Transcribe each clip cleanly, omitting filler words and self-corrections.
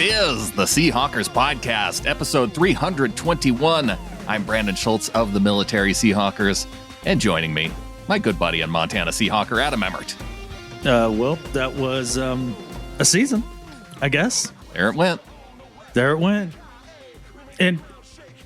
is the Seahawkers Podcast, episode 321. I'm Brandon Schultz of the Military Seahawkers, and joining me, my good buddy and Montana Seahawker, Adam Emmert. Well, that was a season, I guess. There it went. And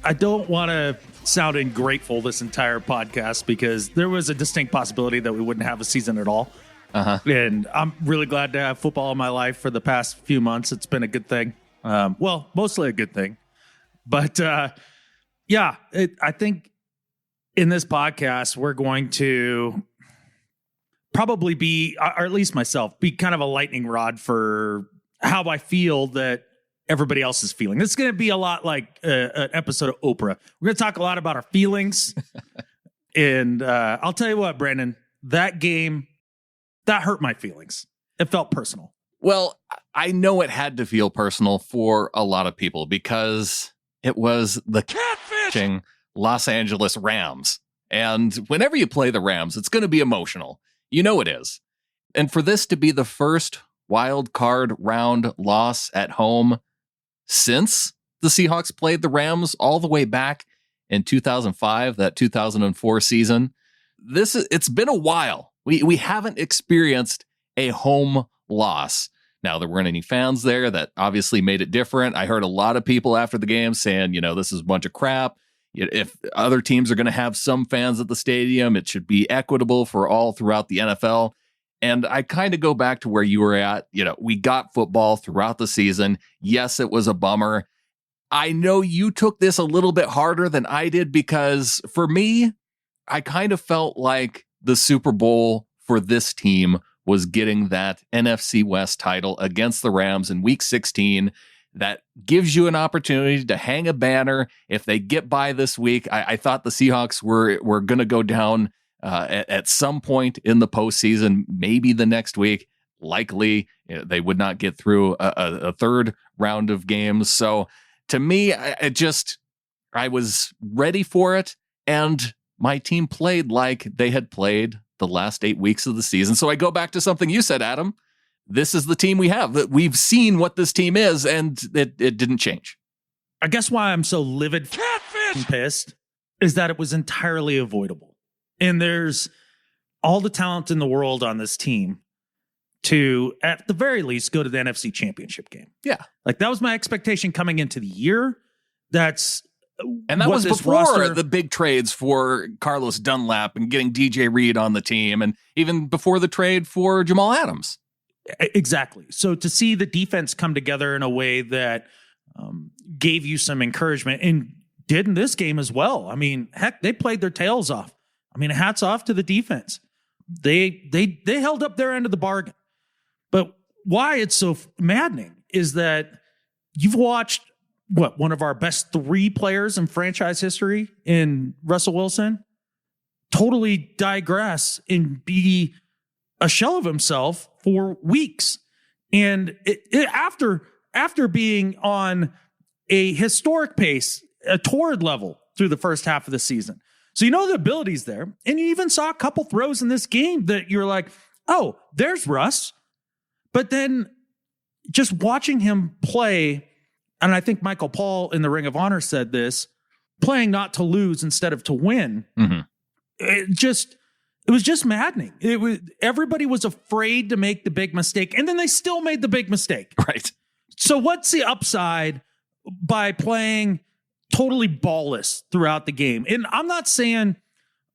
I don't want to sound ungrateful this entire podcast because there was a distinct possibility that we wouldn't have a season at all. And I'm really glad to have football in my life for the past few months. It's been a good thing. Mostly a good thing. But I think in this podcast, we're going to probably be, or at least myself, be kind of a lightning rod for how I feel that everybody else is feeling. It's going to be a lot like an episode of Oprah. We're going to talk a lot about our feelings. And I'll tell you what, Brandon, that game, that hurt my feelings. It felt personal. Well, I know it had to feel personal for a lot of people because it was the catfishing Los Angeles Rams. And whenever you play the Rams, it's going to be emotional. You know it is. And for this to be the first wild card round loss at home since the Seahawks played the Rams all the way back in 2005, that 2004 season, it's been a while. We haven't experienced a home loss. Now, there weren't any fans there. That obviously made it different. I heard a lot of people after the game saying, this is a bunch of crap. If other teams are going to have some fans at the stadium, it should be equitable for all throughout the NFL. And I kind of go back to where you were at. We got football throughout the season. Yes, it was a bummer. I know you took this a little bit harder than I did because for me, I kind of felt like the Super Bowl for this team was getting that NFC West title against the Rams in Week 16. That gives you an opportunity to hang a banner. If they get by this week, I thought the Seahawks were going to go down at some point in the postseason, maybe the next week. Likely, they would not get through a third round of games. So to me, I was ready for it. And my team played like they had played the last 8 weeks of the season. So I go back to something you said, Adam. This is the team we have. That we've seen what this team is, and it didn't change. I guess why I'm so livid and pissed is that it was entirely avoidable. And there's all the talent in the world on this team to, at the very least, go to the NFC Championship game. Yeah. Like, that was my expectation coming into the year. And that was before the big trades for Carlos Dunlap and getting DJ Reed on the team, and even before the trade for Jamal Adams. Exactly. So to see the defense come together in a way that gave you some encouragement and did in this game as well. I mean, heck, they played their tails off. I mean, hats off to the defense. They held up their end of the bargain. But why it's so maddening is that you've watched one of our best three players in franchise history in Russell Wilson totally digress and be a shell of himself for weeks. And after being on a historic pace, a torrid level through the first half of the season. So the ability's there. And you even saw a couple throws in this game that you're like, oh, there's Russ. But then just watching him play, and I think Michael Paul in the Ring of Honor said this, playing not to lose instead of to win. Mm-hmm. It was just maddening. Everybody was afraid to make the big mistake, and then they still made the big mistake. Right. So what's the upside by playing totally ballless throughout the game? And I'm not saying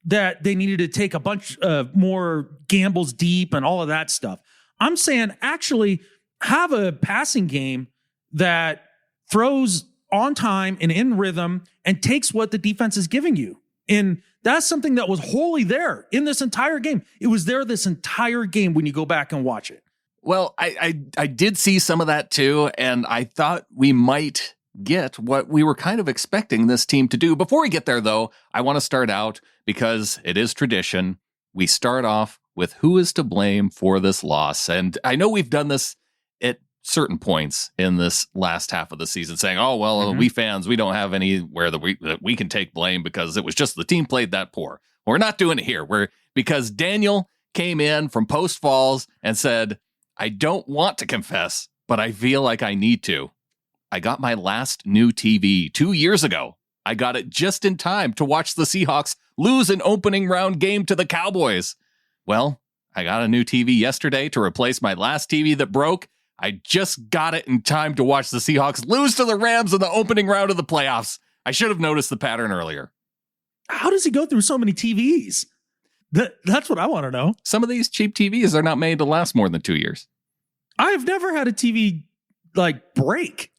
that they needed to take a bunch of more gambles deep and all of that stuff. I'm saying actually have a passing game that throws on time and in rhythm and takes what the defense is giving you. And that's something that was wholly there in this entire game. It was there this entire game when you go back and watch it. Well, I did see some of that too, and I thought we might get what we were kind of expecting this team to do. Before we get there, though, I want to start out, because it is tradition, we start off with who is to blame for this loss. And I know we've done this at certain points in this last half of the season, saying, oh, well, we fans, we don't have anywhere that we can take blame because it was just the team played that poor. We're not doing it here. Because Daniel came in from Post Falls and said, I don't want to confess, but I feel like I need to. I got my last new TV 2 years ago. I got it just in time to watch the Seahawks lose an opening round game to the Cowboys. Well, I got a new TV yesterday to replace my last TV that broke. I just got it in time to watch the Seahawks lose to the Rams in the opening round of the playoffs. I should have noticed the pattern earlier. How does he go through so many TVs? That's what I want to know. Some of these cheap TVs are not made to last more than 2 years. I have never had a TV break.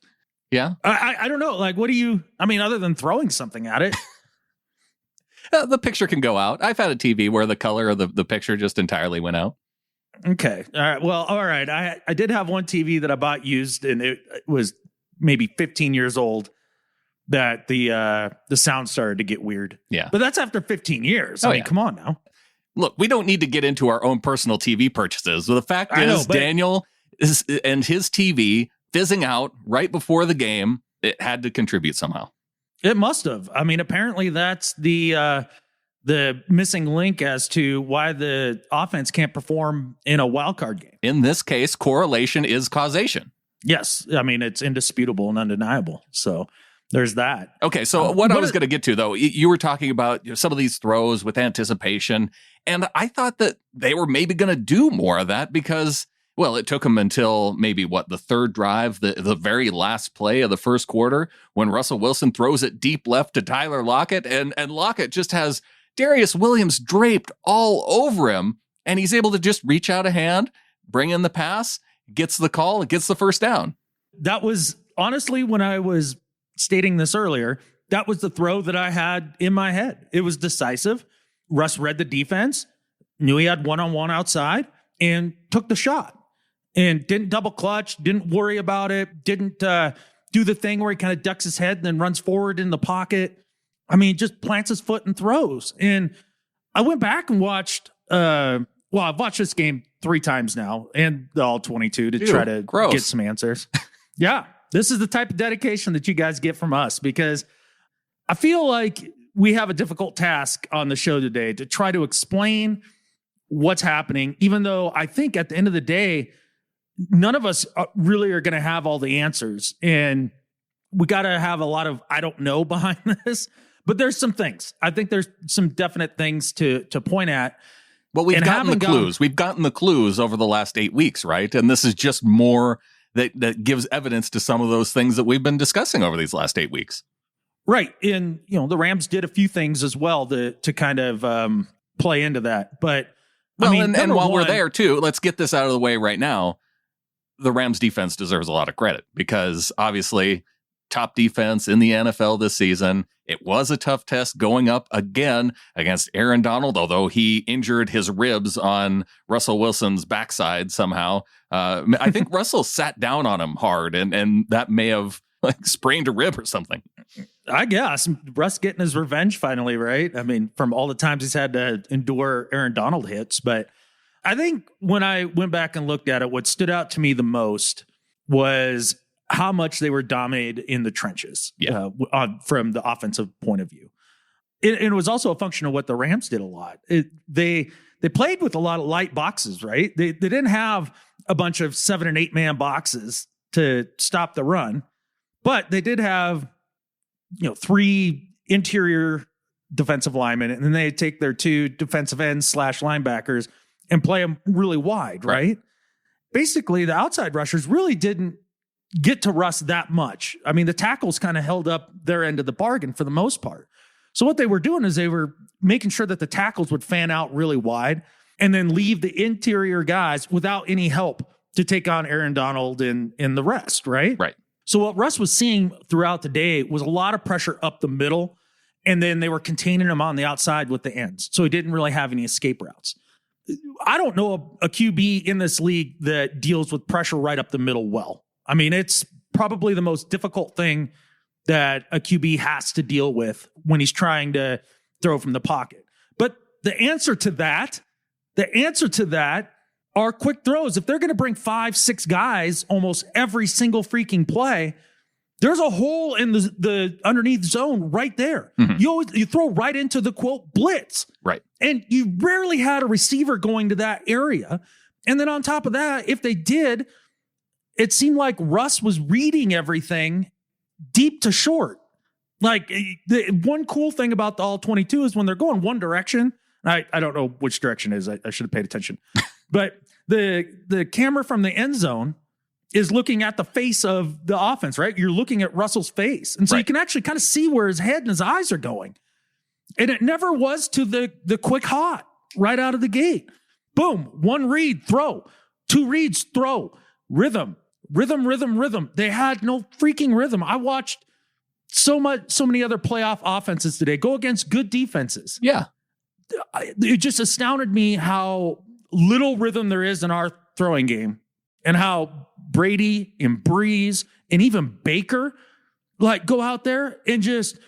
Yeah. I don't know. What do you, other than throwing something at it? The picture can go out. I've had a TV where the color of the picture just entirely went out. Okay. All right. Well, all right. I did have one TV that I bought used, and it was maybe 15 years old, that the sound started to get weird. Yeah. But that's after 15 years. I mean, come on now. Look, we don't need to get into our own personal TV purchases. The fact is, Daniel and his TV fizzing out right before the game, it had to contribute somehow. It must have. Apparently that's the missing link as to why the offense can't perform in a wild card game. In this case, correlation is causation. Yes. It's indisputable and undeniable. So there's that. Okay, so what I was going to get to, though, you were talking about some of these throws with anticipation, and I thought that they were maybe going to do more of that because, well, it took them until maybe, the third drive, the very last play of the first quarter, when Russell Wilson throws it deep left to Tyler Lockett, and Lockett just has Darius Williams draped all over him, and he's able to just reach out a hand, bring in the pass, gets the call, and gets the first down. That was, honestly, when I was stating this earlier, that was the throw that I had in my head. It was decisive. Russ read the defense, knew he had one-on-one outside, and took the shot. And didn't double clutch, didn't worry about it, didn't do the thing where he kind of ducks his head and then runs forward in the pocket. Just plants his foot and throws. And I went back and watched, I've watched this game 3 times now, and the all 22 to try to get some answers. Yeah. This is the type of dedication that you guys get from us, because I feel like we have a difficult task on the show today to try to explain what's happening, even though I think at the end of the day, none of us really are going to have all the answers. And we got to have a lot of I don't know behind this. But there's some things. I think there's some definite things to point at. Well, we've gotten the clues. We've gotten the clues over the last 8 weeks, right? And this is just more that gives evidence to some of those things that we've been discussing over these last 8 weeks. Right. And, the Rams did a few things as well to kind of play into that. But, and while we're there, too, let's get this out of the way right now. The Rams defense deserves a lot of credit because, obviously, top defense in the NFL this season. It was a tough test going up again against Aaron Donald, although he injured his ribs on Russell Wilson's backside somehow. I think Russell sat down on him hard, and that may have sprained a rib or something. I guess. Russ getting his revenge finally, right? From all the times he's had to endure Aaron Donald hits. But I think when I went back and looked at it, what stood out to me the most was how much they were dominated in the trenches from the offensive point of view. It was also a function of what the Rams did a lot. They played with a lot of light boxes, right? They didn't have a bunch of 7 and 8 man boxes to stop the run, but they did have 3 interior defensive linemen, and then they take their 2 defensive ends / linebackers and play them really wide, right? Basically, the outside rushers really didn't get to Russ that much. The tackles kind of held up their end of the bargain for the most part. So what they were doing is they were making sure that the tackles would fan out really wide and then leave the interior guys without any help to take on Aaron Donald and the rest, right? Right. So what Russ was seeing throughout the day was a lot of pressure up the middle, and then they were containing him on the outside with the ends. So he didn't really have any escape routes. I don't know a QB in this league that deals with pressure right up the middle well. It's probably the most difficult thing that a QB has to deal with when he's trying to throw from the pocket. But the answer to that are quick throws. If they're going to bring 5-6 guys almost every single freaking play, there's a hole in the underneath zone right there. Mm-hmm. You throw right into the quote blitz. Right. And you rarely had a receiver going to that area. And then on top of that, if they did, it seemed like Russ was reading everything deep to short. Like the one cool thing about the all 22 is when they're going one direction. I don't know which direction it is. I should have paid attention. But the camera from the end zone is looking at the face of the offense, right? You're looking at Russell's face. And so you can actually kind of see where his head and his eyes are going. And it never was to the quick hot right out of the gate. Boom. One read, throw. Two reads, throw. Rhythm. They had no freaking rhythm. I watched so many other playoff offenses today go against good defenses. Yeah. It just astounded me how little rhythm there is in our throwing game and how Brady and Breeze and even Baker like go out there and just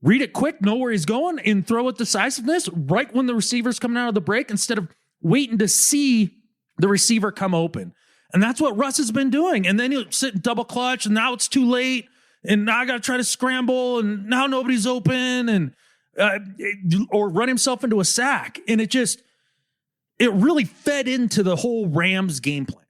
read it quick, know where he's going, and throw with decisiveness right when the receiver's coming out of the break instead of waiting to see the receiver come open. And that's what Russ has been doing. And then he'll sit and double clutch, and now it's too late, and now I got to try to scramble, and now nobody's open, and or run himself into a sack. And it really fed into the whole Rams game plan.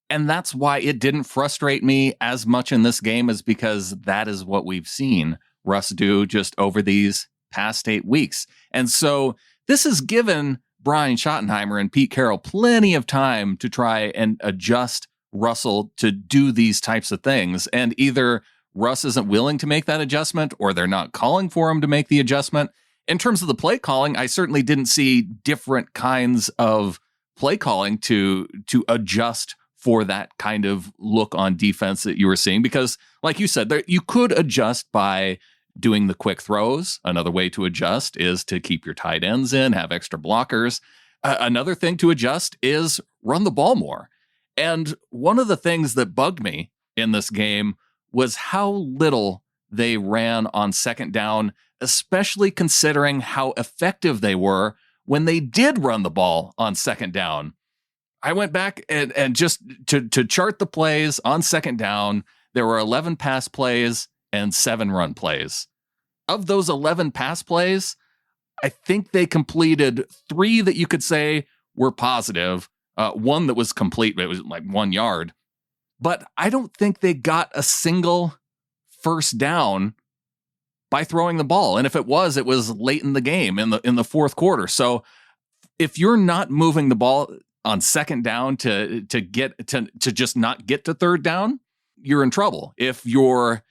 And that's why it didn't frustrate me as much in this game, is because that is what we've seen Russ do just over these past 8 weeks. And so this has given Brian Schottenheimer and Pete Carroll plenty of time to try and adjust Russell to do these types of things. And either Russ isn't willing to make that adjustment, or they're not calling for him to make the adjustment. In terms of the play calling, I certainly didn't see different kinds of play calling to adjust for that kind of look on defense that you were seeing. Because like you said, you could adjust by doing the quick throws. Another way to adjust is to keep your tight ends in, have extra blockers. Another thing to adjust is run the ball more. And one of the things that bugged me in this game was how little they ran on second down, especially considering how effective they were when they did run the ball on second down. I went back and just to chart the plays on second down, there were 11 pass plays and 7 run plays. Of those 11 pass plays, I think they completed 3 that you could say were positive. One that was complete, it was like 1 yard. But I don't think they got a single first down by throwing the ball. And if it was late in the game in the fourth quarter. So if you're not moving the ball on second down to just not get to third down, you're in trouble. If you're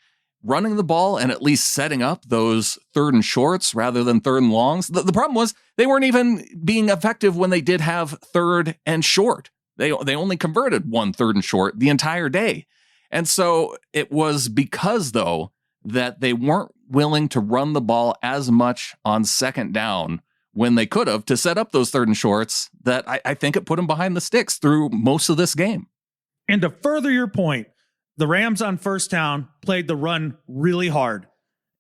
running the ball and at least setting up those third and shorts rather than third and longs, the problem was they weren't even being effective when they did have third and short. They only converted 1 third and short the entire day. And so it was because, though, that they weren't willing to run the ball as much on second down when they could have to set up those third and shorts that I think it put them behind the sticks through most of this game. And to further your point, the Rams on first down played the run really hard,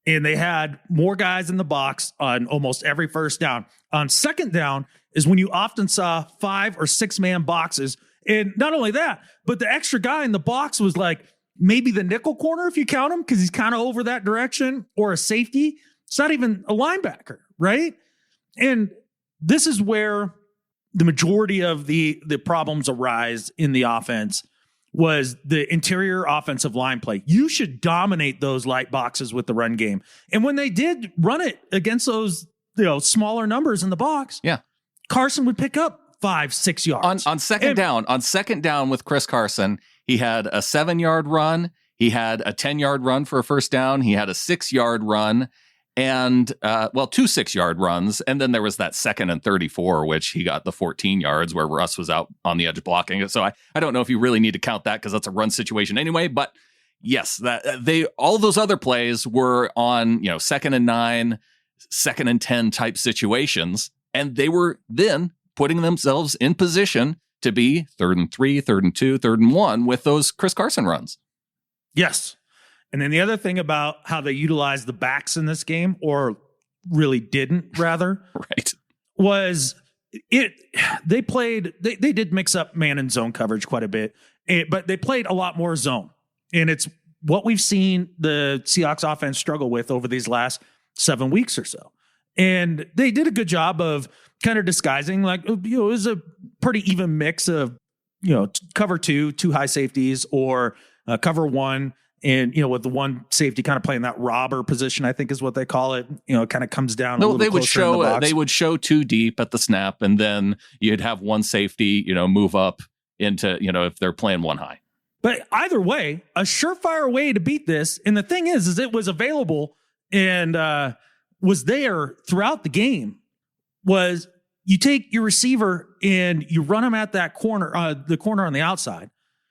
and they had more guys in the box on almost every first down. On second down is when you often saw 5 or 6 man boxes. And not only that, but the extra guy in the box was like maybe the nickel corner, if you count him, because he's kind of over that direction, or a safety. It's not even a linebacker, right? And this is where the majority of the problems arise in the offense, was the interior offensive line play. You should dominate those light boxes with the run game. And when they did run it against those, smaller numbers in the box, Carson would pick up 5-6 yards. On second down with Chris Carson, he had a 7-yard run. He had a 10-yard run for a first down. He had a 6-yard run and, 2 6-yard runs. And then there was that 2nd and 34, which he got the 14 yards where Russ was out on the edge blocking it. So I don't know if you really need to count that because that's a run situation anyway. But yes, all those other plays were on, 2nd and 9, 2nd and 10 type situations. And they were then putting themselves in position to be 3rd and 3, 3rd and 2, 3rd and 1 with those Chris Carson runs. Yes. And then the other thing about how they utilized the backs in this game, or really didn't, rather, right, was they did mix up man and zone coverage quite a bit, but they played a lot more zone. And it's what we've seen the Seahawks offense struggle with over these last 7 weeks or so. And they did a good job of kind of disguising, like, it was a pretty even mix of, cover 2 high safeties, or cover 1 And, with the one safety kind of playing that robber position, I think is what they call it, it kind of comes down. No, they would show two deep at the snap, and then you'd have one safety, move up into, if they're playing one high. But either way, a surefire way to beat this. And the thing is it was available and was there throughout the game, was you take your receiver and you run him at that corner, the corner on the outside,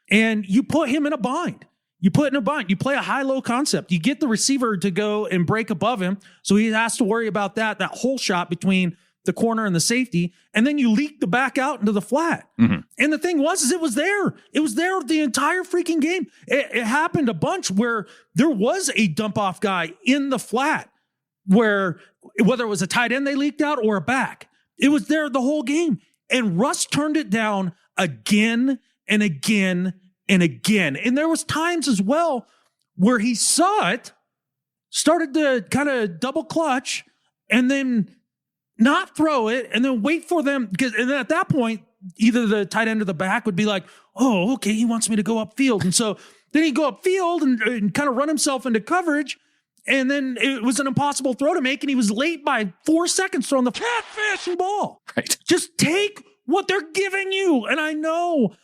and you put him in a bind. You put in a bind. You play a high-low concept. You get the receiver to go and break above him, so he has to worry about that hole shot between the corner and the safety, and then you leak the back out into the flat. Mm-hmm. And the thing was it was there. It was there the entire freaking game. It happened a bunch where there was a dump-off guy in the flat, where whether it was a tight end they leaked out or a back, it was there the whole game. And Russ turned it down again and again and again. And there was times as well where he saw it, started to kind of double clutch, and then not throw it, and then wait for them. And then at that point, either the tight end or the back would be like, oh, okay, he wants me to go upfield. And so then he'd go upfield and kind of run himself into coverage. And then it was an impossible throw to make, and he was late by 4 seconds throwing the catfish ball. Right. Just take what they're giving you. And I know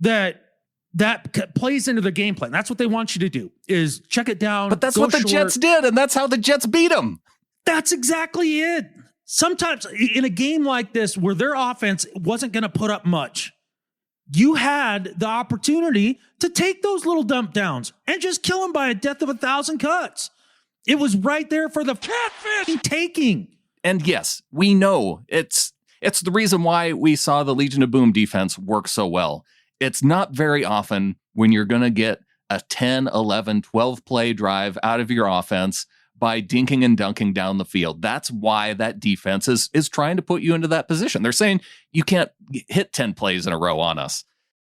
that plays into the game plan. That's what they want you to do, is check it down. But that's what the Jets did, and that's how the Jets beat them. That's exactly it. Sometimes in a game like this where their offense wasn't going to put up much, you had the opportunity to take those little dump downs and just kill them by a death of 1,000 cuts. It was right there for the catfish taking. And yes, we know it's the reason why we saw the Legion of Boom defense work so well. It's not very often when you're going to get a 10, 11, 12 play drive out of your offense by dinking and dunking down the field. That's why that defense is trying to put you into that position. They're saying you can't hit 10 plays in a row on us.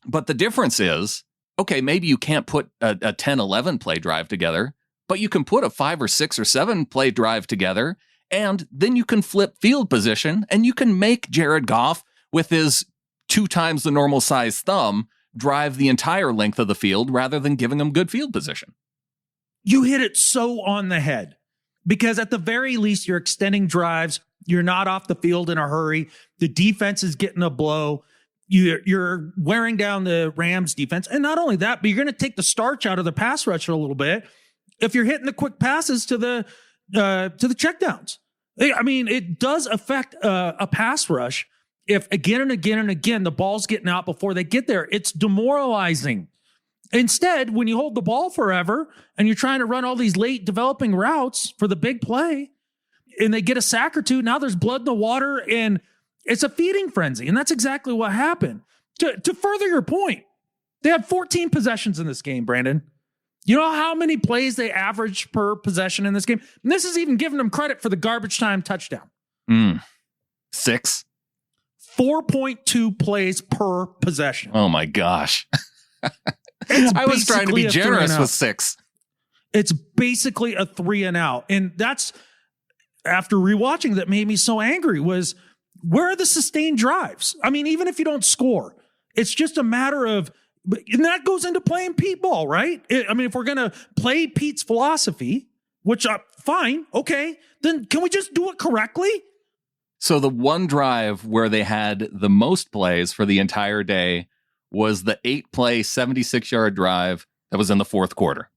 But the difference is, okay, maybe you can't put a 10, 11 play drive together, but you can put a 5 or 6 or 7 play drive together, and then you can flip field position, and you can make Jared Goff, with his 2 times the normal size thumb, drive the entire length of the field rather than giving him good field position. You hit it so on the head, because at the very least, you're extending drives. You're not off the field in a hurry. The defense is getting a blow. You're wearing down the Rams defense. And not only that, but you're going to take the starch out of the pass rush a little bit if you're hitting the quick passes to the checkdowns. I mean, it does affect a pass rush if again and again and again the ball's getting out before they get there. It's demoralizing. Instead, when you hold the ball forever and you're trying to run all these late developing routes for the big play, and they get a sack or two, now there's blood in the water, and it's a feeding frenzy. And that's exactly what happened. To further your point, they had 14 possessions in this game, Brandon. You know how many plays they averaged per possession in this game? And this is even giving them credit for the garbage time touchdown. 6. 4.2 plays per possession. Oh my gosh. I was trying to be generous with 6. It's basically a 3 and out. And that's, after rewatching, that made me so angry, was where are the sustained drives? I mean, even if you don't score, it's just a matter of, and that goes into playing Pete ball, right? I mean, if we're going to play Pete's philosophy, which fine, okay, then can we just do it correctly? So the one drive where they had the most plays for the entire day was the 8-play, 76-yard drive that was in the fourth quarter.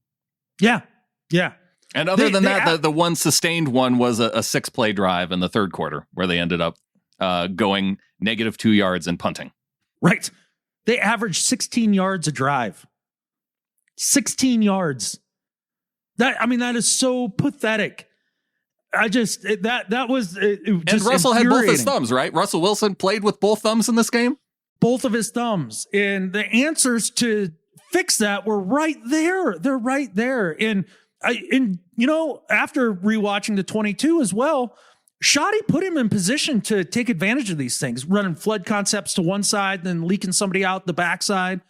Yeah. And other than that, the one sustained one was a 6-play drive in the third quarter where they ended up going -2 yards and punting. Right. They averaged 16 yards a drive. 16 yards. That is so pathetic. That was and Russell had both his thumbs, right? Russell Wilson played with both thumbs in this game. Both of his thumbs. And the answers to fix that were right there. They're right there. And after rewatching the 22 as well, Shoddy put him in position to take advantage of these things, running flood concepts to one side, then leaking somebody out the backside,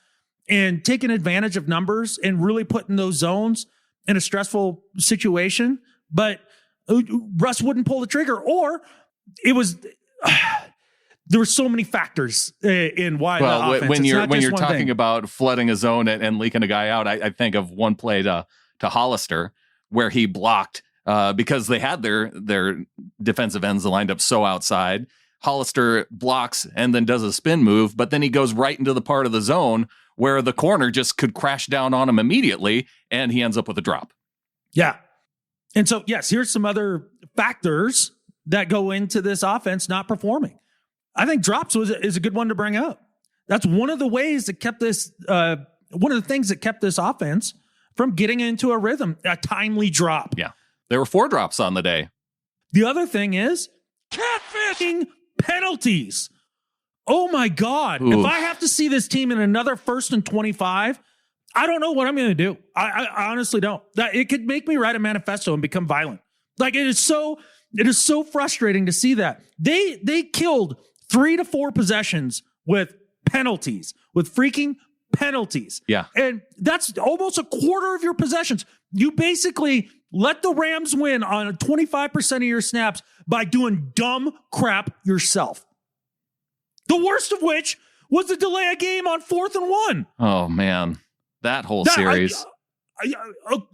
and taking advantage of numbers and really putting those zones in a stressful situation. But Russ wouldn't pull the trigger, or it was there were so many factors in why the offense. when you're talking thing. about flooding a zone and leaking a guy out, I think of one play to Hollister where he blocked because they had their defensive ends lined up so outside. Hollister blocks and then does a spin move, but then he goes right into the part of the zone where the corner just could crash down on him immediately, and he ends up with a drop. Yeah. And so, yes, here's some other factors that go into this offense not performing. I think drops is a good one to bring up. That's one of the ways that kept this, one of the things that kept this offense from getting into a rhythm, a timely drop. Yeah. There were 4 drops on the day. The other thing is catfishing penalties. Oh my God. Oof. If I have to see this team in another 1st and 25, I don't know what I'm going to do. I honestly don't. It could make me write a manifesto and become violent. Like it is so frustrating to see that. They killed 3 to 4 possessions with penalties, with freaking penalties. Yeah. And that's almost a quarter of your possessions. You basically let the Rams win on 25% of your snaps by doing dumb crap yourself. The worst of which was the delay a game on 4th and 1. Oh, man. That whole series.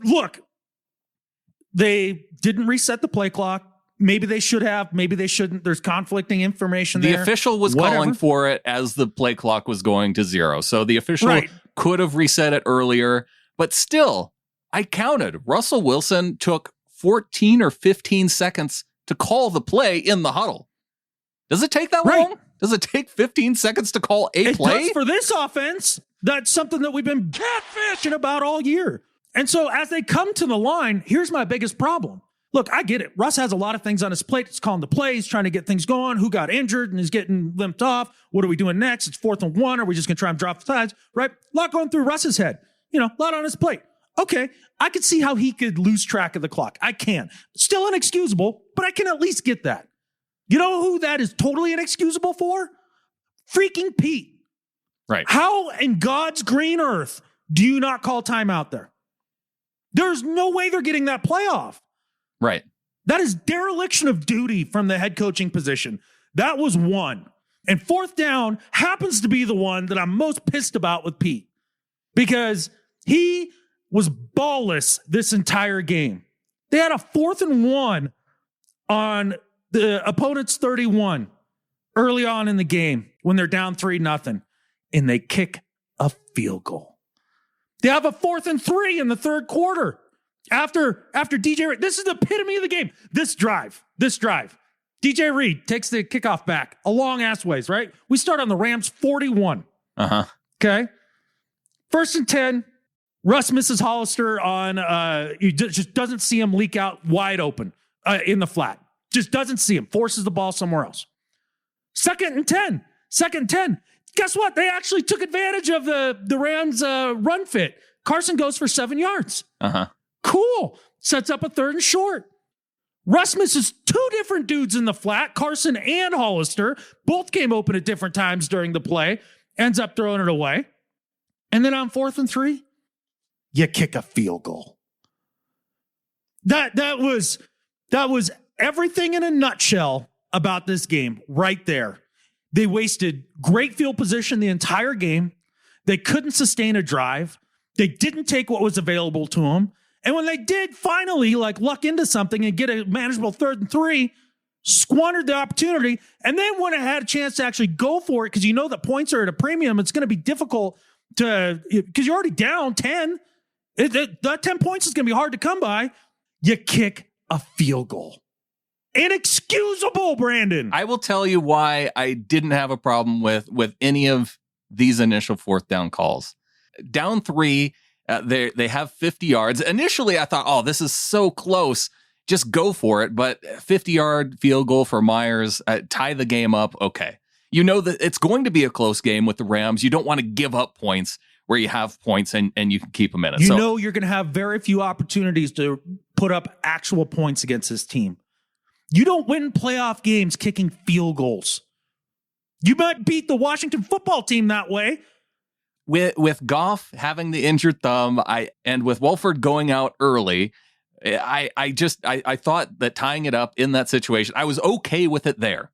Look, they didn't reset the play clock. Maybe they should have. Maybe they shouldn't. There's conflicting information there. The official was calling for it as the play clock was going to 0. So the official could have reset it earlier. But still, I counted. Russell Wilson took 14 or 15 seconds to call the play in the huddle. Does it take that long? Does it take 15 seconds to call a play? It does for this offense. That's something that we've been catfishing about all year. And so as they come to the line, here's my biggest problem. Look, I get it. Russ has a lot of things on his plate. He's calling the plays, trying to get things going. Who got injured and is getting limped off? What are we doing next? It's 4th and 1. Are we just going to try and drop the sides? Right? A lot going through Russ's head. A lot on his plate. Okay, I could see how he could lose track of the clock. I can. Still inexcusable, but I can at least get that. You know who that is totally inexcusable for? Freaking Pete. Right. How in God's green earth do you not call timeout there? There's no way they're getting that playoff. Right. That is dereliction of duty from the head coaching position. That was one. And 4th down happens to be the one that I'm most pissed about with Pete because he was ballless this entire game. They had a 4th and 1 on the opponent's 31 early on in the game when they're down 3-0, and they kick a field goal. They have a 4th and 3 in the 3rd quarter. After DJ Reed, this is the epitome of the game. This drive, DJ Reed takes the kickoff back a long ass ways, right? We start on the Rams 41. Okay. 1st and 10. Russ misses Hollister on, he just doesn't see him leak out wide open in the flat. Just doesn't see him. Forces the ball somewhere else. 2nd and 10. Guess what? They actually took advantage of the Rams run fit. Carson goes for 7 yards. Cool. Sets up a 3rd and short. Russ misses 2 different dudes in the flat, Carson and Hollister. Both came open at different times during the play. Ends up throwing it away. And then on 4th and 3, you kick a field goal. That was everything in a nutshell about this game right there. They wasted great field position the entire game. They couldn't sustain a drive. They didn't take what was available to them. And when they did finally luck into something and get a manageable 3rd and 3, squandered the opportunity. And then when it had a chance to actually go for it, because you know that points are at a premium, it's going to be difficult because you're already down 10. That 10 points is going to be hard to come by. You kick a field goal. Inexcusable, Brandon. I will tell you why I didn't have a problem with any of these initial 4th down calls. Down 3, they have 50 yards. Initially, I thought, oh, this is so close. Just go for it. But 50-yard field goal for Myers, tie the game up. Okay. You know that it's going to be a close game with the Rams. You don't want to give up points where you have points and you can keep them in it. You know you're going to have very few opportunities to put up actual points against this team. You don't win playoff games kicking field goals. You might beat the Washington football team that way. With Goff having the injured thumb, and with Wolford going out early, I thought that tying it up in that situation, I was okay with it there.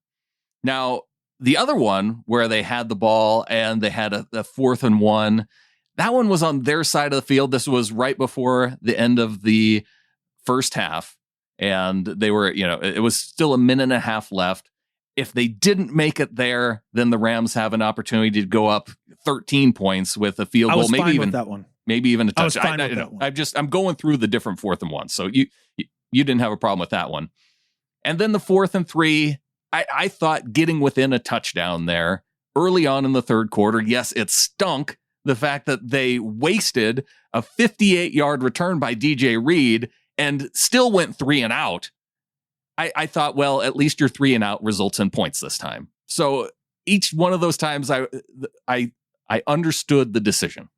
Now, the other one where they had the ball and they had a 4th and 1, that one was on their side of the field. This was right before the end of the first half. And they were, it was still a minute and a half left. If they didn't make it there, then the Rams have an opportunity to go up 13 points with a field goal, maybe even that one. Maybe even a touchdown. I'm going through the different 4th and 1. So you didn't have a problem with that one. And then the 4th and 3, I thought getting within a touchdown there early on in the third quarter. Yes, it stunk. The fact that they wasted a 58-yard return by DJ Reed and still went 3 and out. I thought, well, at least your 3 and out results in points this time. So each one of those times I understood the decision.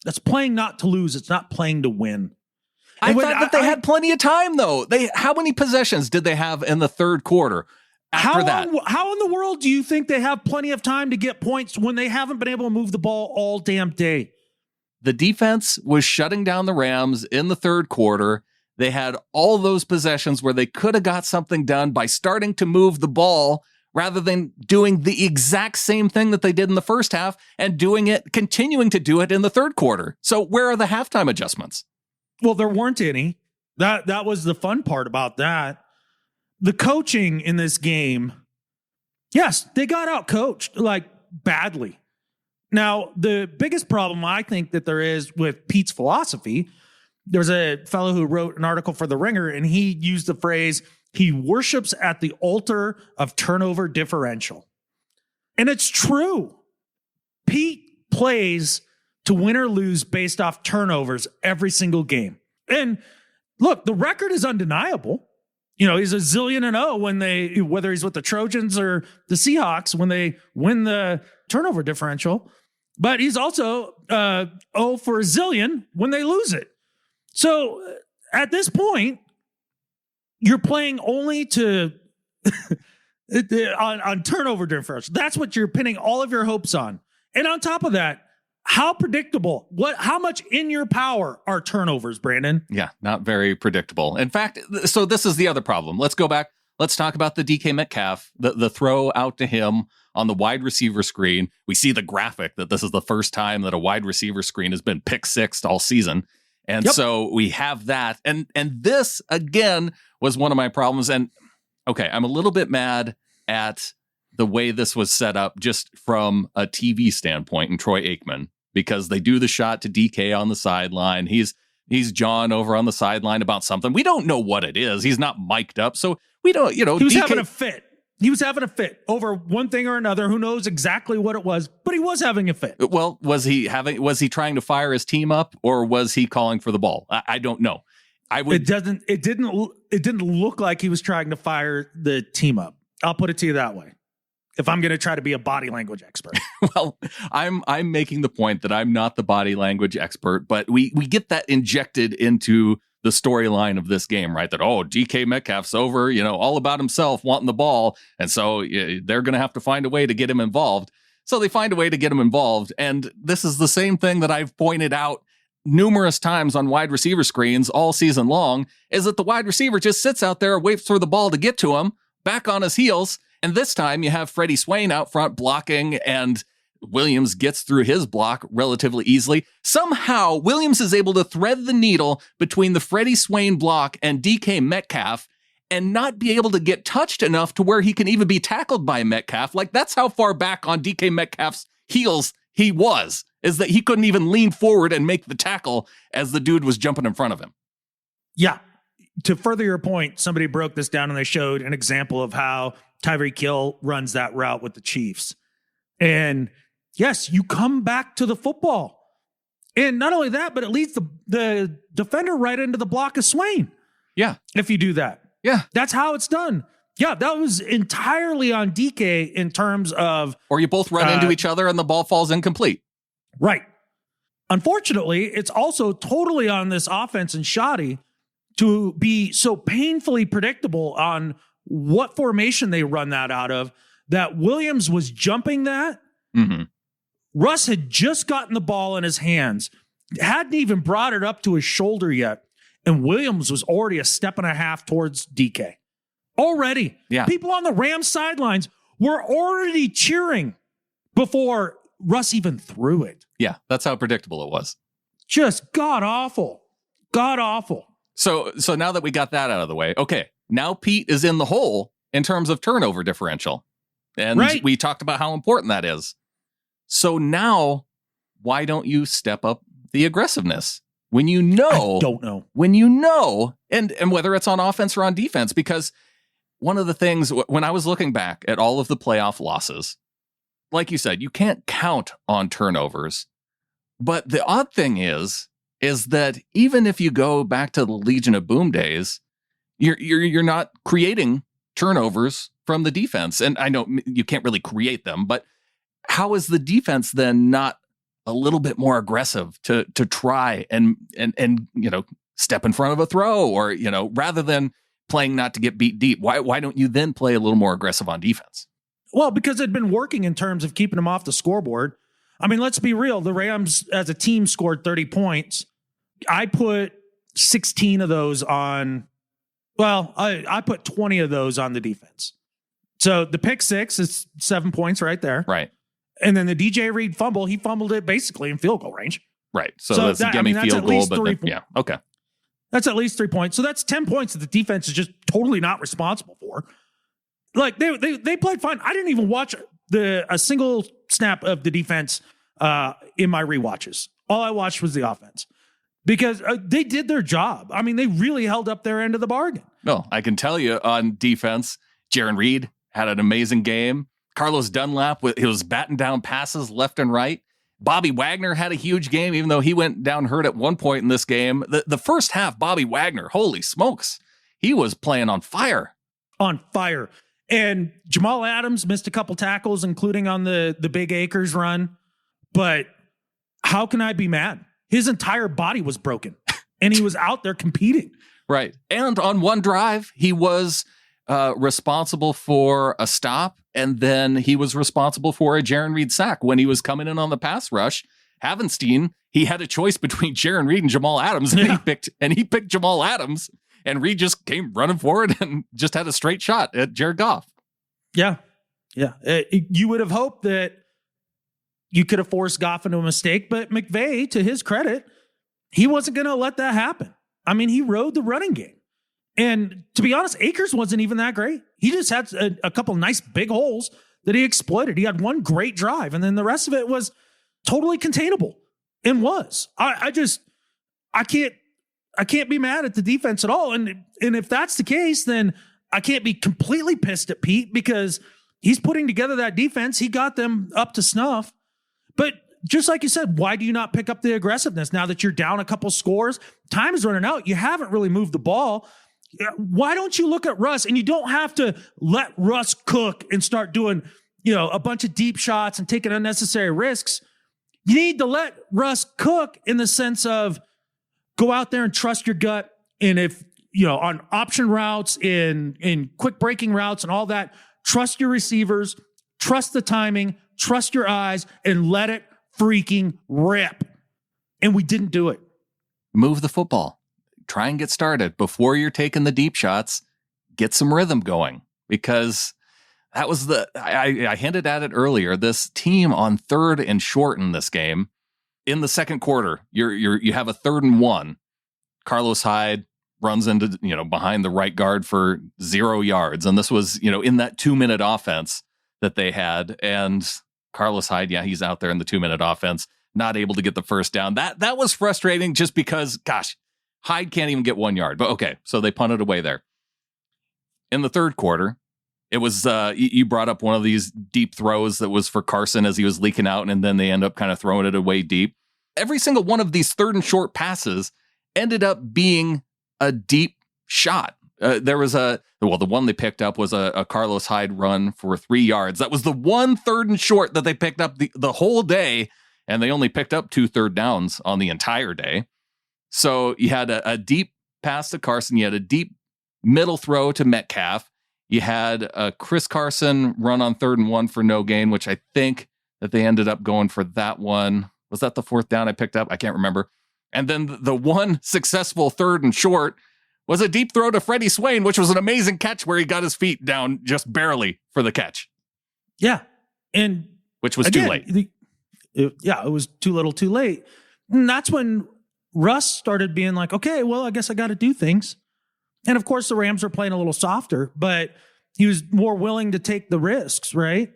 That's playing not to lose. It's not playing to win. I thought that they had plenty of time, though. How many possessions did they have in the third quarter after that? How in the world do you think they have plenty of time to get points when they haven't been able to move the ball all damn day? The defense was shutting down the Rams in the third quarter. They had all those possessions where they could have got something done by starting to move the ball rather than doing the exact same thing that they did in the first half and continuing to do it in the third quarter. So where are the halftime adjustments? Well, there weren't any. That was the fun part about that. The coaching in this game, yes, they got out coached like badly. Now, the biggest problem I think that there is with Pete's philosophy, there's a fellow who wrote an article for The Ringer, and he used the phrase, he worships at the altar of turnover differential. And it's true. Pete plays to win or lose based off turnovers every single game. And look, the record is undeniable. He's a 1-0 whether he's with the Trojans or the Seahawks, when they win the turnover differential. But he's also 0 for a zillion when they lose it. So at this point, you're playing only to on turnover differential. That's what you're pinning all of your hopes on. And on top of that, how predictable? How much in your power are turnovers, Brandon? Yeah, not very predictable. In fact, so this is the other problem. Let's go back. Let's talk about the DK Metcalf, the throw out to him on the wide receiver screen. We see the graphic that this is the first time that a wide receiver screen has been pick-sixed all season. And so we have that. And this, again, was one of my problems. And, okay, I'm a little bit mad at the way this was set up just from a TV standpoint in Troy Aikman, because they do the shot to DK on the sideline. He's John over on the sideline about something. We don't know what it is. He's not mic'd up. So we don't, He was having a fit. He was having a fit over one thing or another. Who knows exactly what it was, but he was having a fit. Well, was he trying to fire his team up, or was he calling for the ball? I don't know. It didn't look like he was trying to fire the team up. I'll put it to you that way. If I'm going to try to be a body language expert. Well, I'm making the point that I'm not the body language expert, but we get that injected into the storyline of this game, right? That, DK Metcalf's over, all about himself wanting the ball. And so they're going to have to find a way to get him involved. So they find a way to get him involved. And this is the same thing that I've pointed out numerous times on wide receiver screens all season long, is that the wide receiver just sits out there, waits for the ball to get to him, back on his heels. And this time you have Freddie Swain out front blocking, and Williams gets through his block relatively easily. Somehow, Williams is able to thread the needle between the Freddie Swain block and DK Metcalf and not be able to get touched enough to where he can even be tackled by Metcalf. Like, that's how far back on DK Metcalf's heels he was, is that he couldn't even lean forward and make the tackle as the dude was jumping in front of him. Yeah. To further your point, somebody broke this down and they showed an example of how Tyreek Hill runs that route with the Chiefs. And yes, you come back to the football. And not only that, but it leads the defender right into the block of Swain. Yeah. If you do that. Yeah. That's how it's done. Yeah, that was entirely on DK in terms of... Or you both run into each other and the ball falls incomplete. Right. Unfortunately, it's also totally on this offense and Shoddy to be so painfully predictable on what formation they run that out of, that Williams was jumping that. Mm-hmm. Russ had just gotten the ball in his hands, hadn't even brought it up to his shoulder yet, and Williams was already a step and a half towards DK. Already. Yeah. People on the Rams sidelines were already cheering before Russ even threw it. Yeah, that's how predictable it was. Just god awful. God awful. So now that we got that out of the way, okay, now Pete is in the hole in terms of turnover differential. And we talked about how important that is. So now, why don't you step up the aggressiveness? When you know, I don't know. When you know, and whether it's on offense or on defense, because one of the things, when I was looking back at all of the playoff losses, like you said, you can't count on turnovers. But the odd thing is that even if you go back to the Legion of Boom days, you're not creating turnovers from the defense. And I know you can't really create them, but how is the defense then not a little bit more aggressive to try and step in front of a throw, or rather than playing not to get beat deep? Why don't you then play a little more aggressive on defense? Well, because it'd been working in terms of keeping them off the scoreboard. I mean, let's be real. The Rams as a team scored 30 points. I put 16 of those on. Well, I put 20 of those on the defense. So the pick six is 7 points right there. Right. And then the DJ Reed fumble, he fumbled it basically in field goal range. Right. So that's a gimme field goal, but yeah. Okay. That's at least 3 points. So that's 10 points that the defense is just totally not responsible for. Like they played fine. I didn't even watch a single snap of the defense in my rewatches. All I watched was the offense because they did their job. I mean, they really held up their end of the bargain. No, I can tell you on defense, Jaron Reed had an amazing game. Carlos Dunlap, he was batting down passes left and right. Bobby Wagner had a huge game, even though he went down hurt at one point in this game. The first half, Bobby Wagner, holy smokes, he was playing on fire. On fire. And Jamal Adams missed a couple tackles, including on the Big Acres run. But how can I be mad? His entire body was broken, and he was out there competing. Right. And on one drive, he was responsible for a stop, and then he was responsible for a Jaron Reed sack when he was coming in on the pass rush. Havenstein, he had a choice between Jaron Reed and Jamal Adams, and he picked Jamal Adams. And Reed just came running forward and just had a straight shot at Jared Goff. Yeah. Yeah. You would have hoped that you could have forced Goff into a mistake, but McVay, to his credit, he wasn't going to let that happen. I mean, he rode the running game. And to be honest, Akers wasn't even that great. He just had a couple nice big holes that he exploited. He had one great drive, and then the rest of it was totally containable and was. I can't be mad at the defense at all. And if that's the case, then I can't be completely pissed at Pete because he's putting together that defense. He got them up to snuff. But just like you said, why do you not pick up the aggressiveness now that you're down a couple scores? Time is running out. You haven't really moved the ball. Why don't you look at Russ? And you don't have to let Russ cook and start doing, a bunch of deep shots and taking unnecessary risks. You need to let Russ cook in the sense of, go out there and trust your gut. And if, on option routes, in quick breaking routes and all that, trust your receivers, trust the timing, trust your eyes, and let it freaking rip. And we didn't do it. Move the football. Try and get started before you're taking the deep shots. Get some rhythm going, because that was I hinted at it earlier. This team on 3rd and short in this game. In the second quarter, you have a 3rd and 1. Carlos Hyde runs into, behind the right guard for 0 yards. And this was, in that 2-minute offense that they had. And Carlos Hyde, he's out there in the 2-minute offense, not able to get the first down. That was frustrating just because, gosh, Hyde can't even get 1 yard. But okay, so they punted away there. In the third quarter, it was, you brought up one of these deep throws that was for Carson as he was leaking out, and then they end up kind of throwing it away deep. Every single one of these 3rd and short passes ended up being a deep shot. There was the one they picked up was a Carlos Hyde run for 3 yards. That was the one 3rd and short that they picked up the whole day, and they only picked up 2 third downs on the entire day. So you had a deep pass to Carson. You had a deep middle throw to Metcalf. You had a Chris Carson run on 3rd and 1 for no gain, which I think that they ended up going for that one. Was that the 4th down I picked up? I can't remember. And then the one successful 3rd and short was a deep throw to Freddie Swain, which was an amazing catch where he got his feet down just barely for the catch. Yeah. And which was again, too late. It was too little too late. And that's when Russ started being like, okay, well, I guess I got to do things. And of course, the Rams were playing a little softer, but he was more willing to take the risks, right?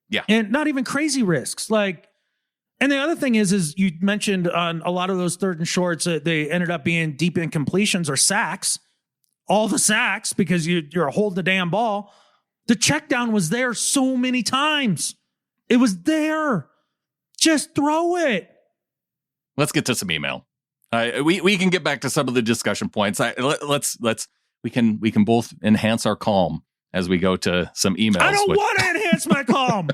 Yeah. And not even crazy risks. Like, and the other thing is you mentioned on a lot of those third and shorts that they ended up being deep incompletions or sacks. All the sacks because you're holding the damn ball. The check down was there so many times. It was there. Just throw it. Let's get to some email. We can get back to some of the discussion points. We can both enhance our calm as we go to some emails. I don't want to enhance my calm.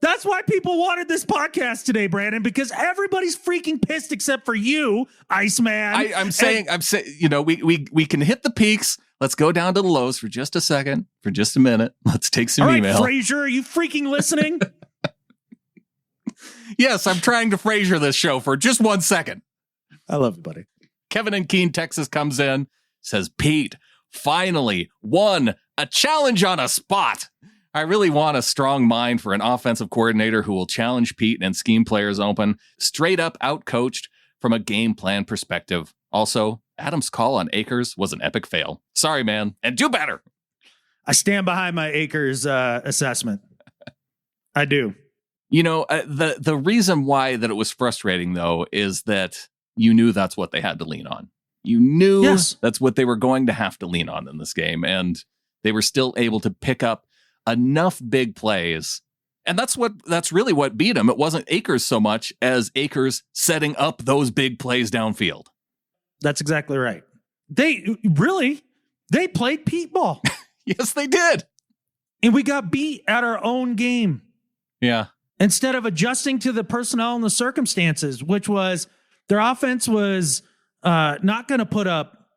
That's why people wanted this podcast today, Brandon, because everybody's freaking pissed except for you, Iceman. I'm saying, we can hit the peaks. Let's go down to the lows for just a second, for just a minute. Let's take some email. Frazier, are you freaking listening? Yes, I'm trying to Frazier this show for just 1 second. I love you, buddy. Kevin in Keene, Texas comes in, says, Pete, finally won a challenge on a spot. I really want a strong mind for an offensive coordinator who will challenge Pete and scheme players open, straight up outcoached from a game plan perspective. Also, Adam's call on Akers was an epic fail. Sorry, man, and do better. I stand behind my Akers assessment. I do. The reason why that it was frustrating, though, is that you knew that's what they had to lean on. You knew that's what they were going to have to lean on in this game, and they were still able to pick up enough big plays. And that's really what beat them. It wasn't Akers so much as Akers setting up those big plays downfield. That's exactly right. They played Pete ball. Yes, they did. And we got beat at our own game. Yeah. Instead of adjusting to the personnel and the circumstances, which was their offense was not going to put up,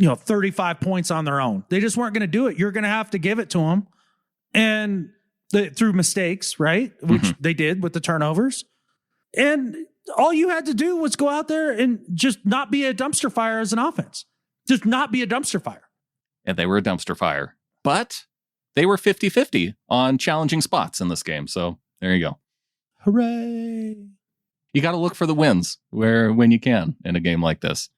35 points on their own. They just weren't going to do it. You're going to have to give it to them. And through mistakes, right? Which they did with the turnovers. And all you had to do was go out there and just not be a dumpster fire as an offense. Just not be a dumpster fire. And they were a dumpster fire. But they were 50-50 on challenging spots in this game. So there you go. Hooray. You got to look for the wins when you can in a game like this.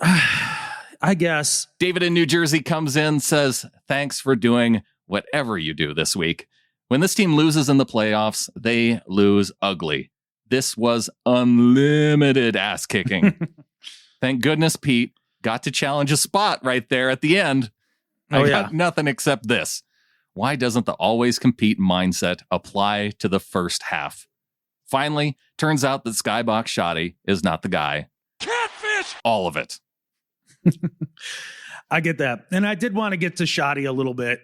I guess. David in New Jersey comes in, says, thanks for doing whatever you do this week. When this team loses in the playoffs, they lose ugly. This was unlimited ass kicking. Thank goodness Pete got to challenge a spot right there at the end. I got nothing except this. Why doesn't the always compete mindset apply to the first half? Finally, turns out that Skybox Shoddy is not the guy. Catfish! All of it. I get that. And I did want to get to Shoddy a little bit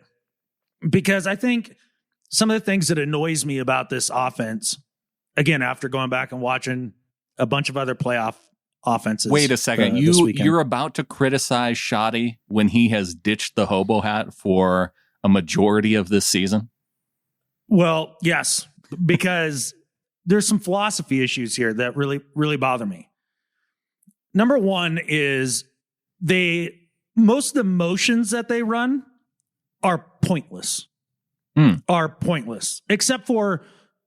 because I think some of the things that annoys me about this offense, again, after going back and watching a bunch of other playoff offenses. Wait a second. You're about to criticize Shoddy when he has ditched the hobo hat for a majority of this season? Well, yes, because there's some philosophy issues here that really, really bother me. Number one is most of the motions that they run are pointless. Are pointless, except for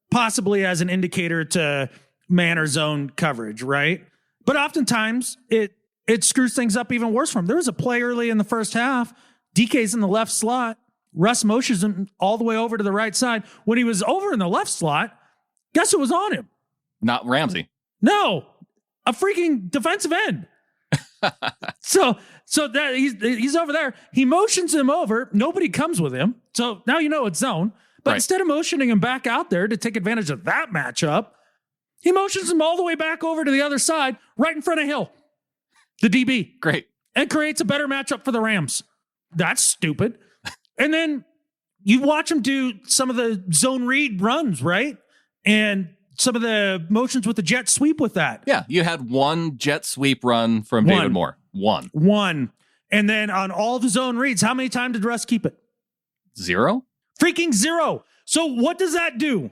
possibly as an indicator to man or zone coverage, right? But oftentimes it screws things up even worse for him. There was a play early in the first half. DK's in the left slot. Russ motions him all the way over to the right side. When he was over in the left slot, guess who was on him? Not Ramsey. No, a freaking defensive end. So that he's over there. He motions him over. Nobody comes with him. So now you know it's zone. But instead of motioning him back out there to take advantage of that matchup, he motions him all the way back over to the other side, right in front of Hill, the DB. Great. And creates a better matchup for the Rams. That's stupid. And then you watch him do some of the zone read runs, right? And some of the motions with the jet sweep with that. Yeah, you had one jet sweep run from David Moore. One. And then on all the zone reads, how many times did Russ keep it? 0? Freaking 0. So what does that do?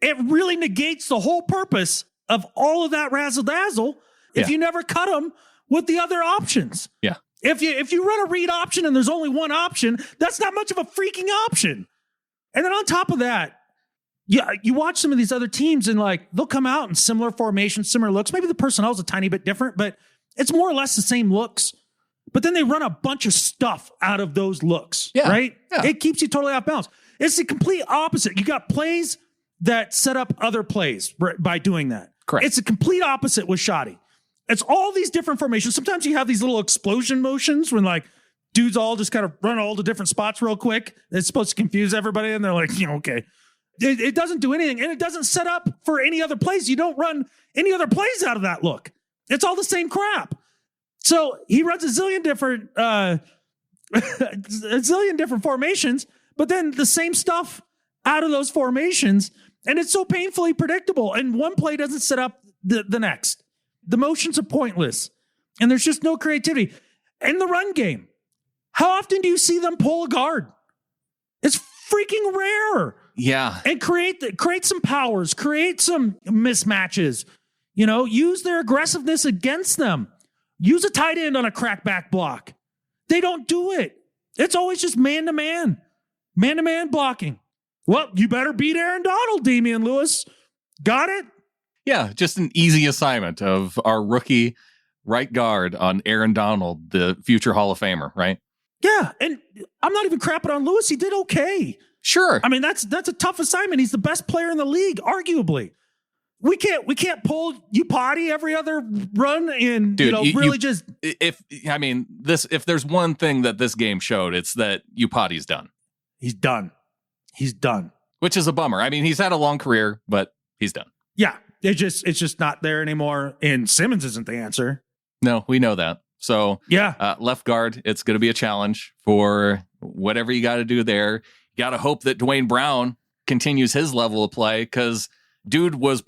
It really negates the whole purpose of all of that razzle-dazzle if you never cut them with the other options. Yeah. If you run a read option and there's only one option, that's not much of a freaking option. And then on top of that, Yeah, you watch some of these other teams and like they'll come out in similar formations, similar looks. Maybe the personnel is a tiny bit different, but it's more or less the same looks. But then they run a bunch of stuff out of those looks, right? Yeah. It keeps you totally off balance. It's the complete opposite. You got plays that set up other plays by doing that. Correct. It's a complete opposite with Shoddy. It's all these different formations. Sometimes you have these little explosion motions when like dudes all just kind of run all the different spots real quick. It's supposed to confuse everybody. And they're like, okay. It doesn't do anything. And it doesn't set up for any other plays. You don't run any other plays out of that look. It's all the same crap. So he runs a zillion different formations, but then the same stuff out of those formations. And it's so painfully predictable. And one play doesn't set up the next. The motions are pointless. And there's just no creativity. In the run game, how often do you see them pull a guard? It's freaking rare. Yeah. And create some powers, create some mismatches, use their aggressiveness against them. Use a tight end on a crackback block. They don't do it. It's always just man-to-man blocking. Well, you better beat Aaron Donald, Damian Lewis. Got it? Yeah, just an easy assignment of our rookie right guard on Aaron Donald, the future Hall of Famer, right? Yeah, and I'm not even crapping on Lewis. He did okay. Sure. I mean, that's a tough assignment. He's the best player in the league, arguably. We can't pull you potty every other run and Dude, if there's one thing that this game showed, it's that you potty's done. He's done. Which is a bummer. I mean, he's had a long career, but he's done. Yeah. It's just not there anymore. And Simmons isn't the answer. No, we know that. So yeah, left guard, it's going to be a challenge for whatever you got to do there. You got to hope that Dwayne Brown continues his level of play because dude was